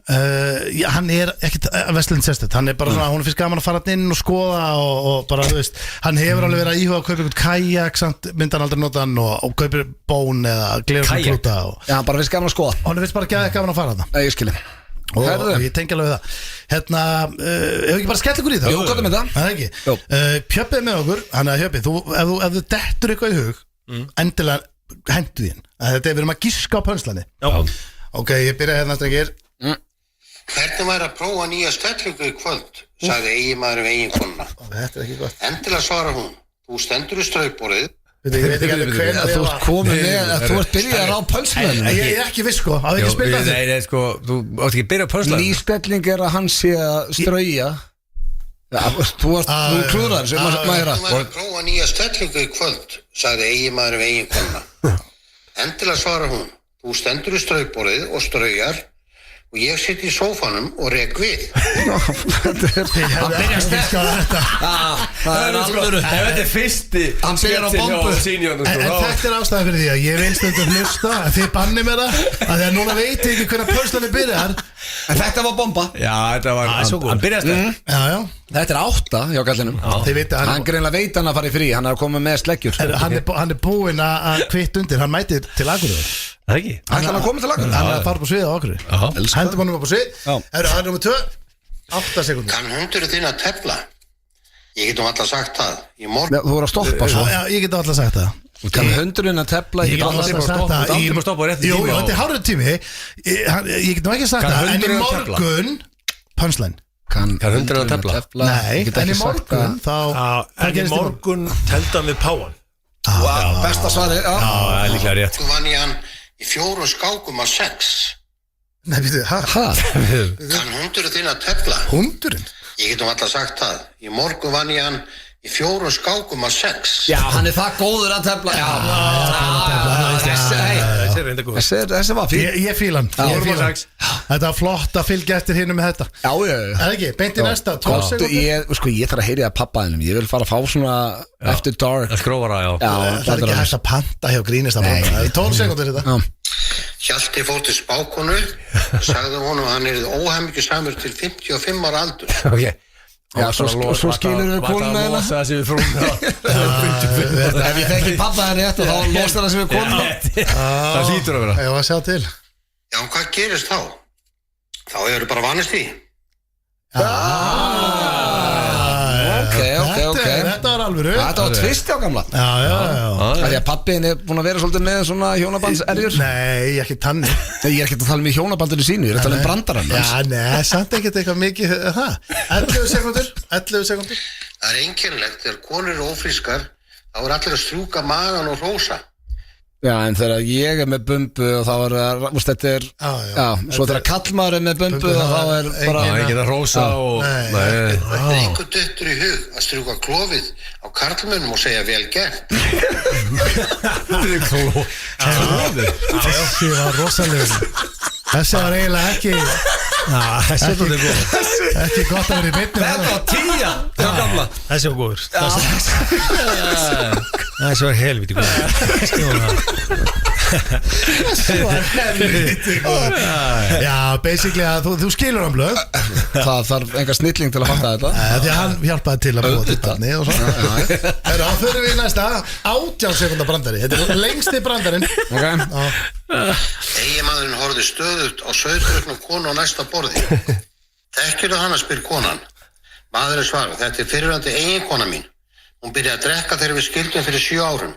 Hann er ekkit vestlinn sérstætt Hann er bara svona, hún er fyrst gaman að fara inn og skoða Og bara, þú veist, hann hefur alveg verið að íhuga að kaupa eitthvað kajak Samt myndi hann aldrei nota hann og kaupir bón eða glerklúta Já, hann bara fyrst gaman að skoða Hann er fyrst bara gaman að fara þarna Ég skilji Og ég tengi alveg það Hérna, hefur ekki bara skell ykkur í það? Jú, hvað er með það? Það er ekki Pjöppi er með okkur, hann er að Hjöppi Ef þú dettur eitthvað í hug Endilega hendu þín Þetta er við erum að giska á pönslani Ok, ég byrja hérna strengir Hvernig væri að prófa nýja stellingu í kvöld? Sagði eiginmaður við eiginkonuna Þetta er ekki gott Endilega svara hún Þú stendur í straupborðið Ég veit ekki alveg hvernig Þú ert komið með að þú ert byrjað á pönslunum Ég er ekki viss sko, hafði ekki spilað þig Nei, sko, þú átt ekki að byrja á pönslunum Nýstelling er að hann sé að strauja Þú klúðar sem maður Hvernig væri að prófa nýja stellingu í kvöld? Sagði eiginmaður við eiginkonuna Endilega svara hún Þú stendur í straupborðið og straujar Og ég sitt í sófanum og rek við Hann byrja sterk Það er alvöru Þetta er fyrsti Hann byrjar á bombu En þetta er ástæðan fyrir því að ég vil stundum hlusta að þið banni mér það að því að núna veit ég ekki hvernig pönslani byrjar En þetta var bomba Já, þetta var Hann byrjaði sterk Já Þetta er 8 hjá kallinum Hann greinlega veit hann að fara í frí Hann er að koma með sleggjur Hann er búinn að kvitt undir Hann mætir til Akureyrar Það ekki Hann er að koma til Akureyrar Hann er að fara på svið á Akureyri Hendur mannum upp á svið Það er nummer 2 8 sekúndur Kann hundurinn þinn að tefla? Ég get alltaf sagt það Þú voru að stoppa svo Já, ég get alltaf sagt það Kann hundurinn að tefla Ég get alltaf sagt það Þú má stoppa á réttu tíma Jú, þetta er hárið tími Ég get ekki sagt það En í morgun Pönslæn Kann hundurinn að tefla? Nei, en í morgun En í morgun telda við páan Besta svari líklega rétt Vann ég hann í 4 skákum af 6 Nei, við þið, Kann hundurinn þinn að tefla? Hundurinn? Ég getum alltaf sagt það Í morgun vann ég hann í 4 skákum af 6 Já, hann er það góður að tefla Þessi var fín Ég fíl hann Þetta var flott að fylgja eftir hinnu með þetta Já Er ekki, beint í næsta 12 sekundur Sko, ég þarf að heyri að pappaðinum Ég vil fara að fá svona After dark Skrófara, já Það er ekki hægt að panta hjá grínista Það er 12 sekundur þetta Hjalti fór til spákonu Sagði honum að hann er óhæmingjusamur til 55 ára aldur Ok Já, svo skilur við konuna hérna Það sem við frúum Ef ég þekki pappaðin rétt og þá losar það sem við konuna Það hlýtur að vera Ég var að sjá til Já, hvað gerist þá? Þá hefur bara vanist því Þetta var alvöru Þetta var tvist á gamla Því að pappiðin er búin að vera svolítið með svona hjónabandserjur Nei, ekki tanni Ég er ekki að tala um hjónabandinu sínu Ég er að tala um brandarann Já, nei, samt ekkert eitthvað mikið 11 sekundur Það er einkennilegt þegar konur eru ófrískar þá er allir að strjúka magan og hrósa Já, en þegar ég er með bumbu og þá er það, þetta er Já, svo þegar kallmaður er með bumbu og þá er bara ekki það rósa og Þetta er einhver duttur í hug að strjúka klofið á karlmönnum og segja vel gert Þessi var rosalegur Þessi var eiginlega ekki Ekki gott að vera í beinni Þetta var 10 Þessi var góður Þessi var helviti góður Þessi var helviti góður Já, basically að þú skilur hann blöð Það þarf enga snilling til að fatta þetta Því að hann hjálpaði til að búa til barni og svona Þá förum við í næsta 18 sekundar brandari Þetta er lengsti brandarinn Eiginmaðurinn horfði stöðugt á sauðröknu konu á næsta borði Þekkirðu hana, spyr konan Maðurinn svarar, þetta er fyrrverandi eiginkona mín Hún byrjaði að drekka þegar við skildum fyrir 7 árum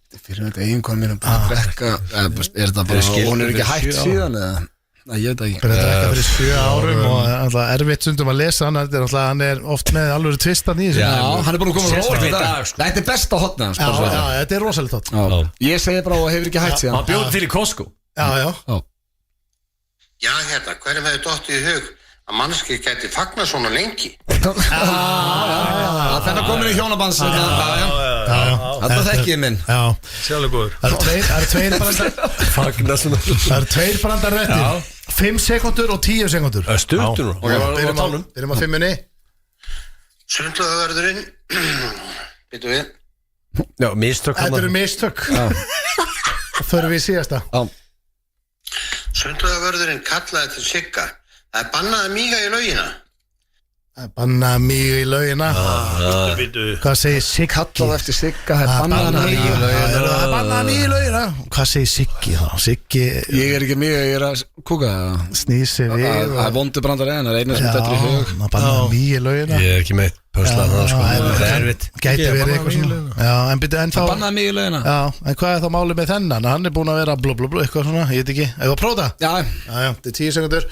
Þetta er fyrrverandi eiginkona mín að drekka Er þetta bara, hún er ekki hægt síðan eða? Nei, ég veit ekki Byrjaði að drekka fyrir 7 árum og erfitt stundum að lesa hann er oft með alveg tvistan í þessu Já, hann er búin að koma með rót í dag Þetta er besta hotna Já, þetta er rosalega hot Ég segi bara og hefur ekki hægt síðan Hann bjóði til í Costco Já, hérna, hverjum hefði dottið í hug að mannski gæti fagna svona lengi Þetta komin í hjónabands Þetta þekki ég minn Sjálfur góður Það eru tveir brandar Fagna svona Það eru tveir brandar réttir 5 sekundur og 10 sekundur Stuttur Byrjum á 5-unni Sundlaugarvörðurinn Býtu við Já, mistök Þetta eru mistök Förum við í síðasta Sundlaugarvörðurinn kallaði til Sigga Það er bannað að míga í laugina Banna mjög í laugina Hvað segir Siggi? Kallaði eftir Sigga Það er bannað mjög í laugina Það er bannað mjög í laugina Hvað segir Siggi þá? Siggi Ég er ekki mjög, ég er að kúka Snýsi við Það er vondu brandar en það er eina sem þetta er í hug Það er bannað mjög í laugina Ég er ekki með pöslað það sko Það er erfitt Gæti verið eitthvað svona Já, en byrju en þá Það bannað mjög í laugina Já, en hvað er þá málið með þennan? Hann er búin að vera blub eitthvað svona Ég veit ekki Eða að prófa það? Já, þetta er 10 sekundur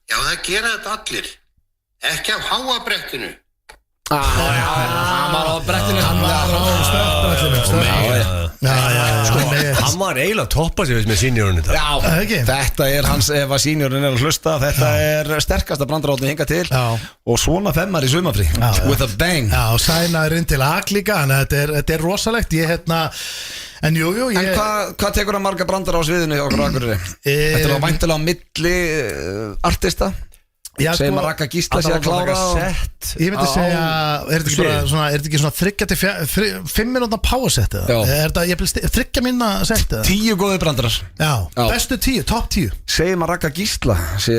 Já, það gera þetta allir Ekki af háabrettinu Hann var á brettinu Hann var á stökkbrettinu Hann var eiginlega að toppa sig með seniorinn Já, þetta er hans ef að seniorinn er að hlusta Þetta er sterkasta brandaráttni hinga til Og svona femmar í sumafrí With a bang Já, sænaður inn til aklíka Þetta er rosalegt Ég En jú En hvað tekur að marga brandar á sviðinu hjá okkur Akureyri? Þetta er það væntilega á milli artista Segjum að Raka Gísla sé að klára Ég myndi segja Er þetta ekki svona 5 minúta powersett Er þetta 3 minna sett 10 góði brandarar Já, bestu 10, top 10 Segjum að Raka Gísla sé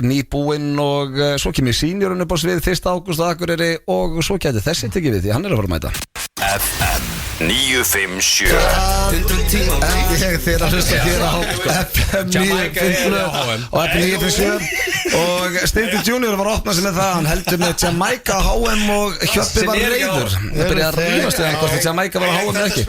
nýbúinn og svo kemur seniorinn upp á svið 1. ágúst á Akureyri og svo gæti þessi tekið við því hann er að fara að mæta FM 957 Ég þeir að hlusta hér á FM 957 og FM 957 og Steindi Junior var að opna sig með það hann heldur með Jamaica HM og Hjöppi var reyður það byrjaði að rífast við hann hvort Jamaica var að HM eða ekki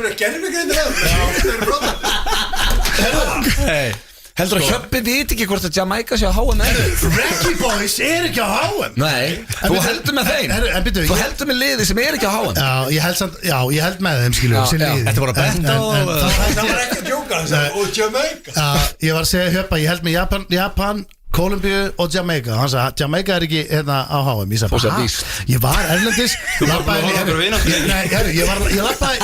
Heldur að Hjöppi veit ekki hvort að Jamaica sé á HM Reggae Boys ekki á HM. Nei, þú heldur með þeim. Þú heldur með liði sem ekki á HM. Ég held með þeim, skilur. Þetta var að benda Það var ekki að djóka og Jamaica. Ég var að segja Hjöppa, ég held með Japan, Kólumbíu og Jamaica. Hann sagði, Jamaica ekki hérna á HM. Ég sagði, ég var erlendis. Ég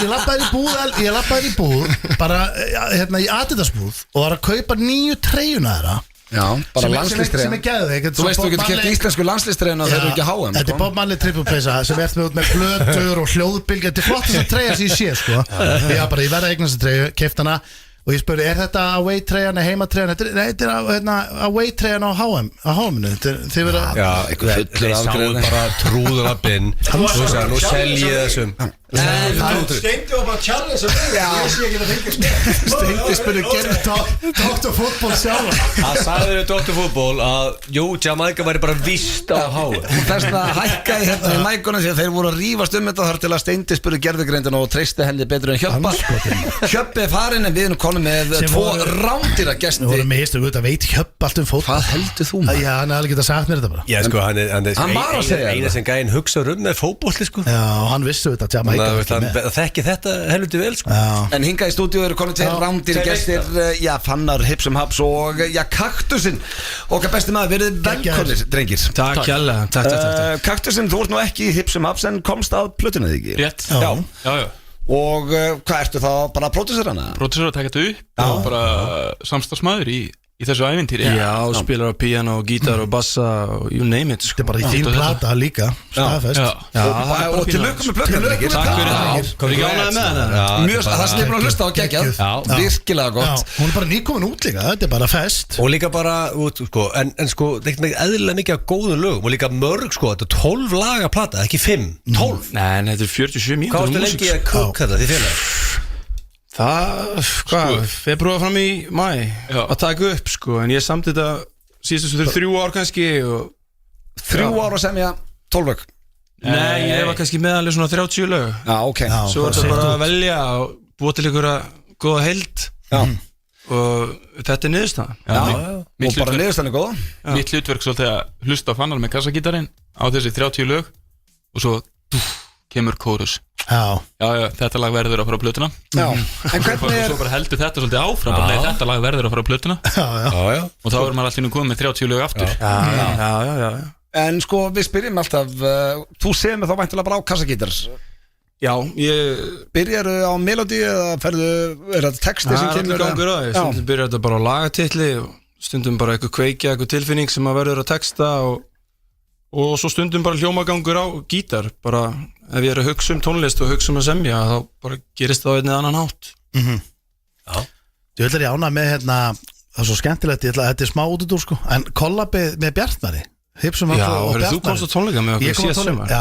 lappaði í búð bara hérna í Adidas-búð og var að kaupa 9 treyjuna þeirra. Já, bara landslistreina. Sem geðveik. Þú veist, þú getur kert íslensku landslistreina og þeir eru ekki á HM. Þetta Bob Marley trippupeysa sem ert með út með blötur og hljóðbylg. Þetta flottast að treyja sem ég sé, sko. Ég verði að eignast að treyju, keypt hana. Og ég spurði, þetta away-treyjan eða heimatreyjan? Nei, þetta away-treyjan á HM-inu. Þið verða... Já, þeir sáu bara trúðurlappinn. Nú selji þessum. Steindi var bara challenge ég sé ekki að fengja Steindi spurði Dr. Fútból sjálf. Það sagði við Dr. Fútból að Jamaica væri bara vist á HM. Þess að hækkaði hérna í mækuna því að þeir voru að rífast þetta þar til að Steindi spurði gerðugreindina og treysti henni betur en Hjöppa. Hjöppi farin en við erum konum með 2 rándýra gesti. Við vorum með ístu, þetta veit Hjöppa allt fótból. Hvað heldur þú? Já, hann hefði getað sagt mér þetta bara. Já, sko, hann eina sem gæinn hugsa með fótbolli, sko. Já, hann vissi þetta Jamaica. Það þekki þetta helviti vel, sko. En hingað í stúdíu eru konum 2 rándýra gestir. Já, Fannar, Hipsum Haps og Kaktusinn. Okkar besti maður, verið velkonir, drengir. Takk hérlega, takk. Kaktusinn, þú ert nú ekki í Hipsum Haps en komst að plötuna þig ekki? Rétt. Já. Og hvað ertu þá, bara pródúser hana? Pródúser að taka þetta upp og bara samstarfsmaður í þessu ævintýri. Já, spilar á piano, gítar og bassa og you name it, sko. Þetta er bara í þín plata líka, staðfest. Og til lögum með plötuna. Takk fyrir það. Kom ekki ánægði með hana? Mjög, það sem ég er búin að hlusta á geggjað. Virkilega gott. Hún er bara nýkomin út líka, þetta er bara fest. Og líka bara, sko, en sko, þetta er ekki eðlilega mikið af góðum lögum og líka mörg, sko, þetta er 12 laga plata, ekki 5, 12. Nei, þetta er 47 mínútur. Hvað varstu lengi að kúka þetta, þið félag? Februar fram í mæ að taka upp, sko, en ég samt þetta síðustu 3 ár kannski og 3 ár að semja 12 lög? Nei, ég var kannski meðalveg svona 30 lög. Já, ok. Svo er þetta bara að velja og búa til einhverja góða heild. Já. Og þetta er niðurstaðan. Já, og bara niðurstaðan er góða. Mitt hlutverk svolítið að hlusta á Fannar með kassagítarinn á þessi 30 lög og svo kemur kórus. Já, þetta lag verður að fara á plötuna. Já, en hvernig er... Svo bara heldur þetta svolítið áfram, bara nei, þetta lag verður að fara á plötuna. Já. Og þá er maður alltaf komið með 30 lög aftur. Já. En sko, við spyrjum alltaf, þú segir mig þá væntilega bara á kassagítars. Já, ég... Byrjar á melodi eða er þetta texti sem kemur? Það er allir gangur á því, stundum byrjar þetta bara á lagatitli og stundum bara eitthvað kveikja, eitthvað tilfinning sem maður verður að texta og svo stundum bara hljómagangur á gítar, bara ef ég er að hugsa tónlist og hugsa að semja þá bara gerist það á einni annan hátt. Já. Þú ætlar ég ánað með hérna, það er svo skemmtilegt, þetta er smá út úr, sko, en kollabið með Bjartmari Hipsum Haps og Bjartmari. Þú komst á tónleika með okkur síðast sumar. Já,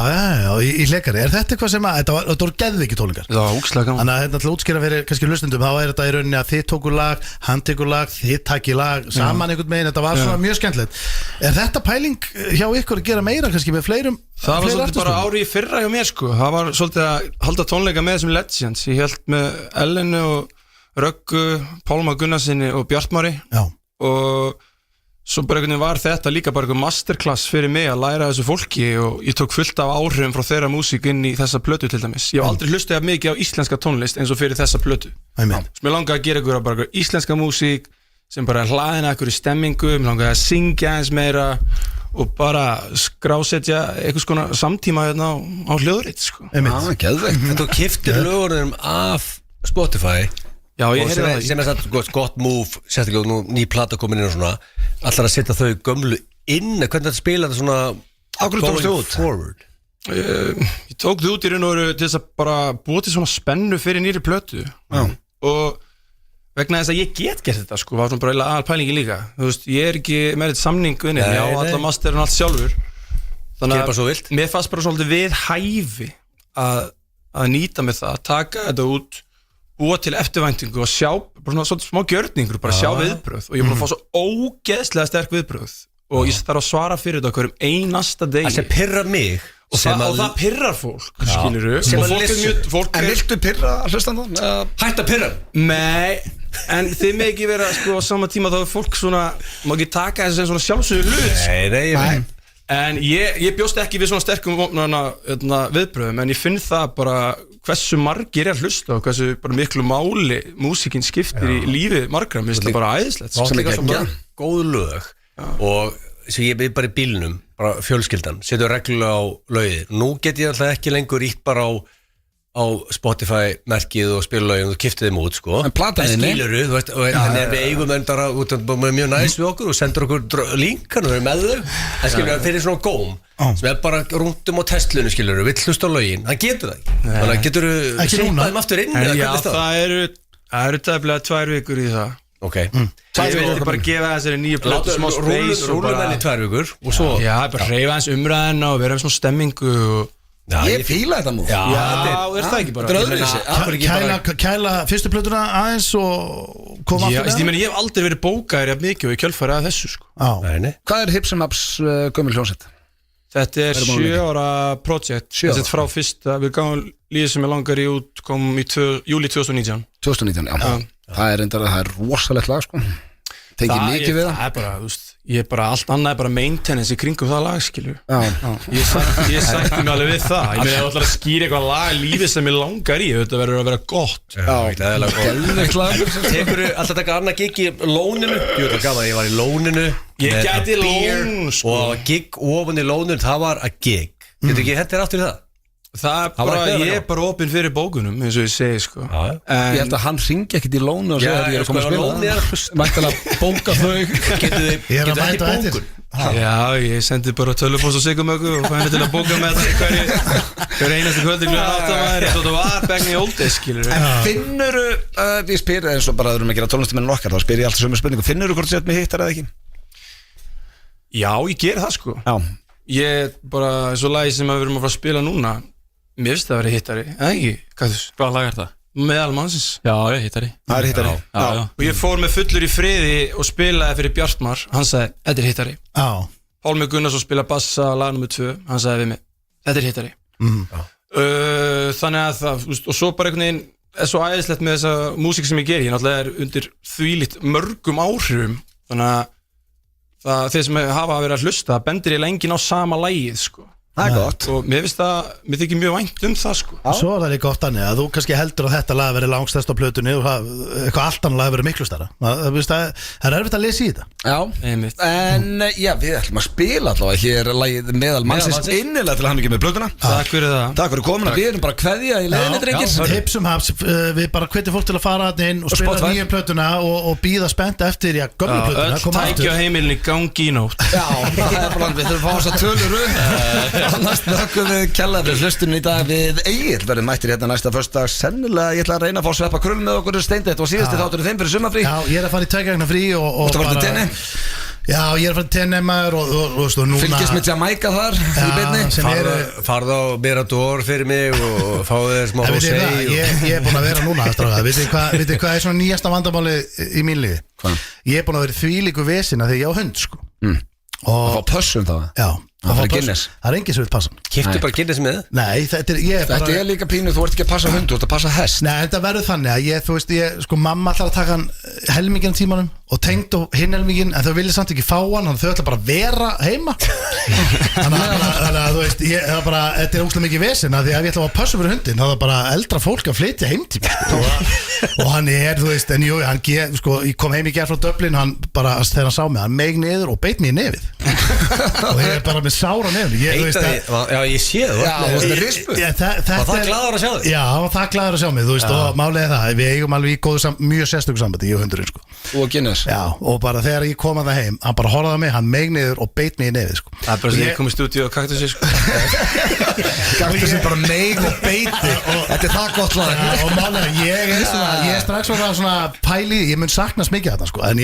í leikari. Er þetta eitthvað sem að, þetta voru geðveiki tónleikar? Það var ógeðslega gaman. Þannig að hérna til að útskýra fyrir kannski hlustendum, þá er þetta í rauninni að þið tóku lag, hann tekur lag, þið takir lag, saman einhvern veginn, þetta var svona mjög skemmtilegt. Er þetta pæling hjá ykkur að gera meira kannski með fleirum? Það var svolítið bara ári í fyrra hjá mér, sko. Það var svolítið að halda tónleika með þessum legends. Ég held með Ellinu og Röggu, Pálma Gunnarsinni og Bjartmari. Já. Og svo bara einhvern veginn var þetta líka bara einhver masterclass fyrir mig að læra þessu fólki og ég tók fullt af áhrifum frá þeirra músík inn í þessa plötu til dæmis. Ég hef aldrei hlustað mikið á íslenska tónlist eins og fyrir þessa plötu. Svo mér langaði að gera einhverja íslenska músík sem bara hlaðina einhverju stemmingu, mér langaði að syngja eins meira og bara skrásetja einhvers konar samtíma hérna á hljóðrit, sko. Geðveikt. En þú keyptir lögunum af Spotify. Já, ég heyrði það. Sem er satt gott move, sérstaklega nú ný plata komin inn og svona, allar að setja þau gömlu inn, hvernig þetta spila þetta svona going forward? Ég tók þau út í raun og veru til þess að bara búa til svona spennu fyrir nýri plötu. Og vegna þess að ég get gert þetta, sko, var svona bara aðalpælingi líka. Þú veist, ég er ekki með þetta samning unni, ég á alla masterin allt sjálfur. Þannig að mér fannst bara svolítið við hæfi að nýta með það, að taka þetta út, búa til eftirvæntingu og sjá bara svona smá gjörningur, bara sjá viðbröð og ég er búin að fá svo ógeðslega sterk viðbröð og ég þarf að svara fyrir þetta hverjum einasta degi. Það sem pirrar mig og það pirrar fólk, skilurðu. En viltu pirra hlustandan? Hætt að pirra? Nei, En þið með ekki vera sko á sama tíma þá er fólk svona má ekki taka þessu sem svona sjálfsögðu hlut Nei, ég veit En ég bjóst ekki við svona sterkum viðbröðum en ég finn það bara hversu margir er að hlusta og hversu bara miklu máli músíkin skiptir í lífi margra mér finnst það bara æðislegt Það er líka svo góð lög og sem ég bara í bílnum bara fjölskyldan, setur reglulega á lögið nú get ég alltaf ekki lengur ítt bara á Spotify-merkið og spilulögin og kiftið þeim út sko. En plataðinni skilurðu, þú veist, en við eigum endara mjög næst við okkur og sendur okkur linkan og við erum með þau en skilurðu, fyrir svona góm sem er bara rúndum á testlunum, skilurðu, vill hlusta á lögin hann getur það ekki, þannig að getur þú sýpað þeim aftur inn Já, það eru tæplega 2 vikur í það Ok Ég vil bara gefa þessari nýju plötu smá space Rúlum henni 2 vikur og svo Já, bara hreyfa hans umræðina og vera með svona stemmingu Ég fíla þetta múl Já, er það ekki bara Kæla fyrstu plötuna aðeins og koma aftur Ég hef aldrei verið bókaðir mikið og í kjölfæri að þessu sko. Hvað er Hips and Haps gömul hljómsveit? Þetta er 7 ára projekt Þetta er frá fyrsta, við gáum líðið sem ég langar í út kom í júli 2019 2019, já Það er rosalegt lag sko Tengið mikið við það Það er bara, þú veist Ég er bara, allt annað er bara maintenance í kringum það lag, skilur Ég sætti mig alveg við það Ég meina, ég ætla að skýra eitthvað lag lífið sem ég langar í Þetta verður að vera gott Gæðveikt lag Tekur alltaf taka annað gig í Lóninu Jú, það gaf að ég var í Lóninu Ég gæti Lón, sko Og gig ofan í Lóninu, það var að gig Getur ekki hentir aftur í það? Ég er bara opinn fyrir bókunum eins og ég segi sko Ég held að hann ringi ekkert í Lónu og segja að ég er að koma að spila Mættilega bóka þau Ég er að mæta eftir Já, ég sendi bara tölvupóst á Sigumöggu og fæði til að bóka með hver einasti kvöldi klukkan 8 maður og það var back in the old days, skilur En finnuru, ég spyr eins og bara að við erum að gera tónlistamennir okkar þá spyr ég alltaf sömu spurningu, finnuru hvort sétt mig hittar eða ekki? Já, ég ger það sko Ég bara, eins og lagi sem við erum að fara að spila núna Mér finnst það að vera hittari, eða ekki? Hvað lag er það? Meðal mannsins Já, hittari Það er hittari Og ég fór með fullur í friði og spilaði fyrir Bjartmar Hann sagði, þetta er hittari Pálmi Gunnarsson spila bassa lag nr. 2 Hann sagði við mig, þetta er hittari Þannig að það og svo bara einhvern veginn er svo æðislegt með þessa músík sem ég ger Ég náttúrulega er undir þvílíkt mörgum áhrifum Þannig að þeir sem hafa verið að hlusta bendir ég lengin á sama lagið sko Það er gott Og mér finnst það, mér þykir mjög vænt það sko Svo er það líka oft annað að þú kannski heldur að þetta lag verið langstæst á plötunni og eitthvað allt annað lag verið miklu stærra Það er erfitt að lesa í þetta Já, en já, við ætlum að spila allavega hér lagið Meðal mannsins innilega til að hann ekki með plötuna Takk fyrir það Takk fyrir komin að við erum bara kveðja í leiðinni drengir Hips and Haps, við bara hvetjum fólk til að fara inn og spila nýja plötuna og bíða spennt eftir gömlu plötuna Öll tæki á heimilin í gangi í nótt Já, það er bara við þurfum að fá þess að tölur Annars þökkum við kjallaður hlustunum í dag við Egil verðum mættir hérna næsta föstudag sennilega ég ætla að reyna að fá sveppa krull með okkur Steindeitt og síðasti þáttur þeim fyrir sumarfrí Já, ég er að fara í 2 gagna frí og bara Já, ég er að fara til tenni maður og núna Fylgist með Jamaica þar í beinni Farðu á Mirador fyrir mig og fáðu þér smá Jose Ég er búin að vera núna Vitið hvað er svona nýjasta vandamáli í mín liði? Ég er búin að vera þvílíku vesina þegar ég á hund sko Og fá pössum það? Já Það er engin sem vil passa Keyptu bara Guinness með? Nei, þetta er líka pínu, þú ert ekki að passa hund, þú ert að passa hest Nei, þetta verður þannig að ég, sko, mamma ætlar að taka hann helmingin tímanum og tengd og hinn helmingin en þau vilja samt ekki fá hann, þau ætla bara að vera heima Þannig að þú veist, þetta er óslega mikið vesen að því að ég ætla að passa fyrir hundin þá er bara eldra fólk að flytja heim til og hann þú veist, en jú, sko, ég kom heim í gerð frá Dublin, hann bara, þegar hann sá mig, hann meig niður og beit mér í nefið og ég er bara með sára nefn Já, ég sé það Já, þú veist, það rispu Var það glaður að sjá þig? Já, það glaður að sjá mig, þú veist, og málega það við eigum alveg í góðu, mjög sérstöku sambandi ég og hundurinn, sko Og Guinness Já, og bara þegar ég kom að það heim hann bara horfði á mig, hann meig niður og beit mig í nefið, sko Það er bara sem ég kom í stúdíu og Kaktusi, sko Kaktusi bara meig og beiti Þetta er það gott lag Og málega, ég er strax svona pæli, ég mun saknast mikið þetta, sko en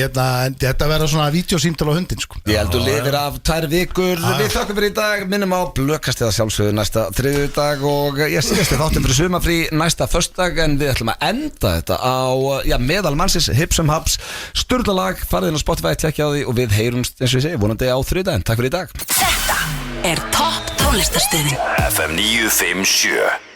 þetta verður svona vídeosýmtal á hundin, sko Ég held þú lifir af 2 vikur Við þakkum fyrir í dag, minnum á blökastið að sjálfsögðu næsta þriðjudag og ég síðast þáttum fyrir sumarfrí næsta föstudag en við ætlum að enda þetta á Meðal mannsins, Hips and Haps sturlalag, farið inn á Spotify, tjekkja á því og við heyrumst eins og ég segi, vonandi á þriðjudaginn. Takk fyrir í dag. Þetta er Topp tónlistarstöðin FM 957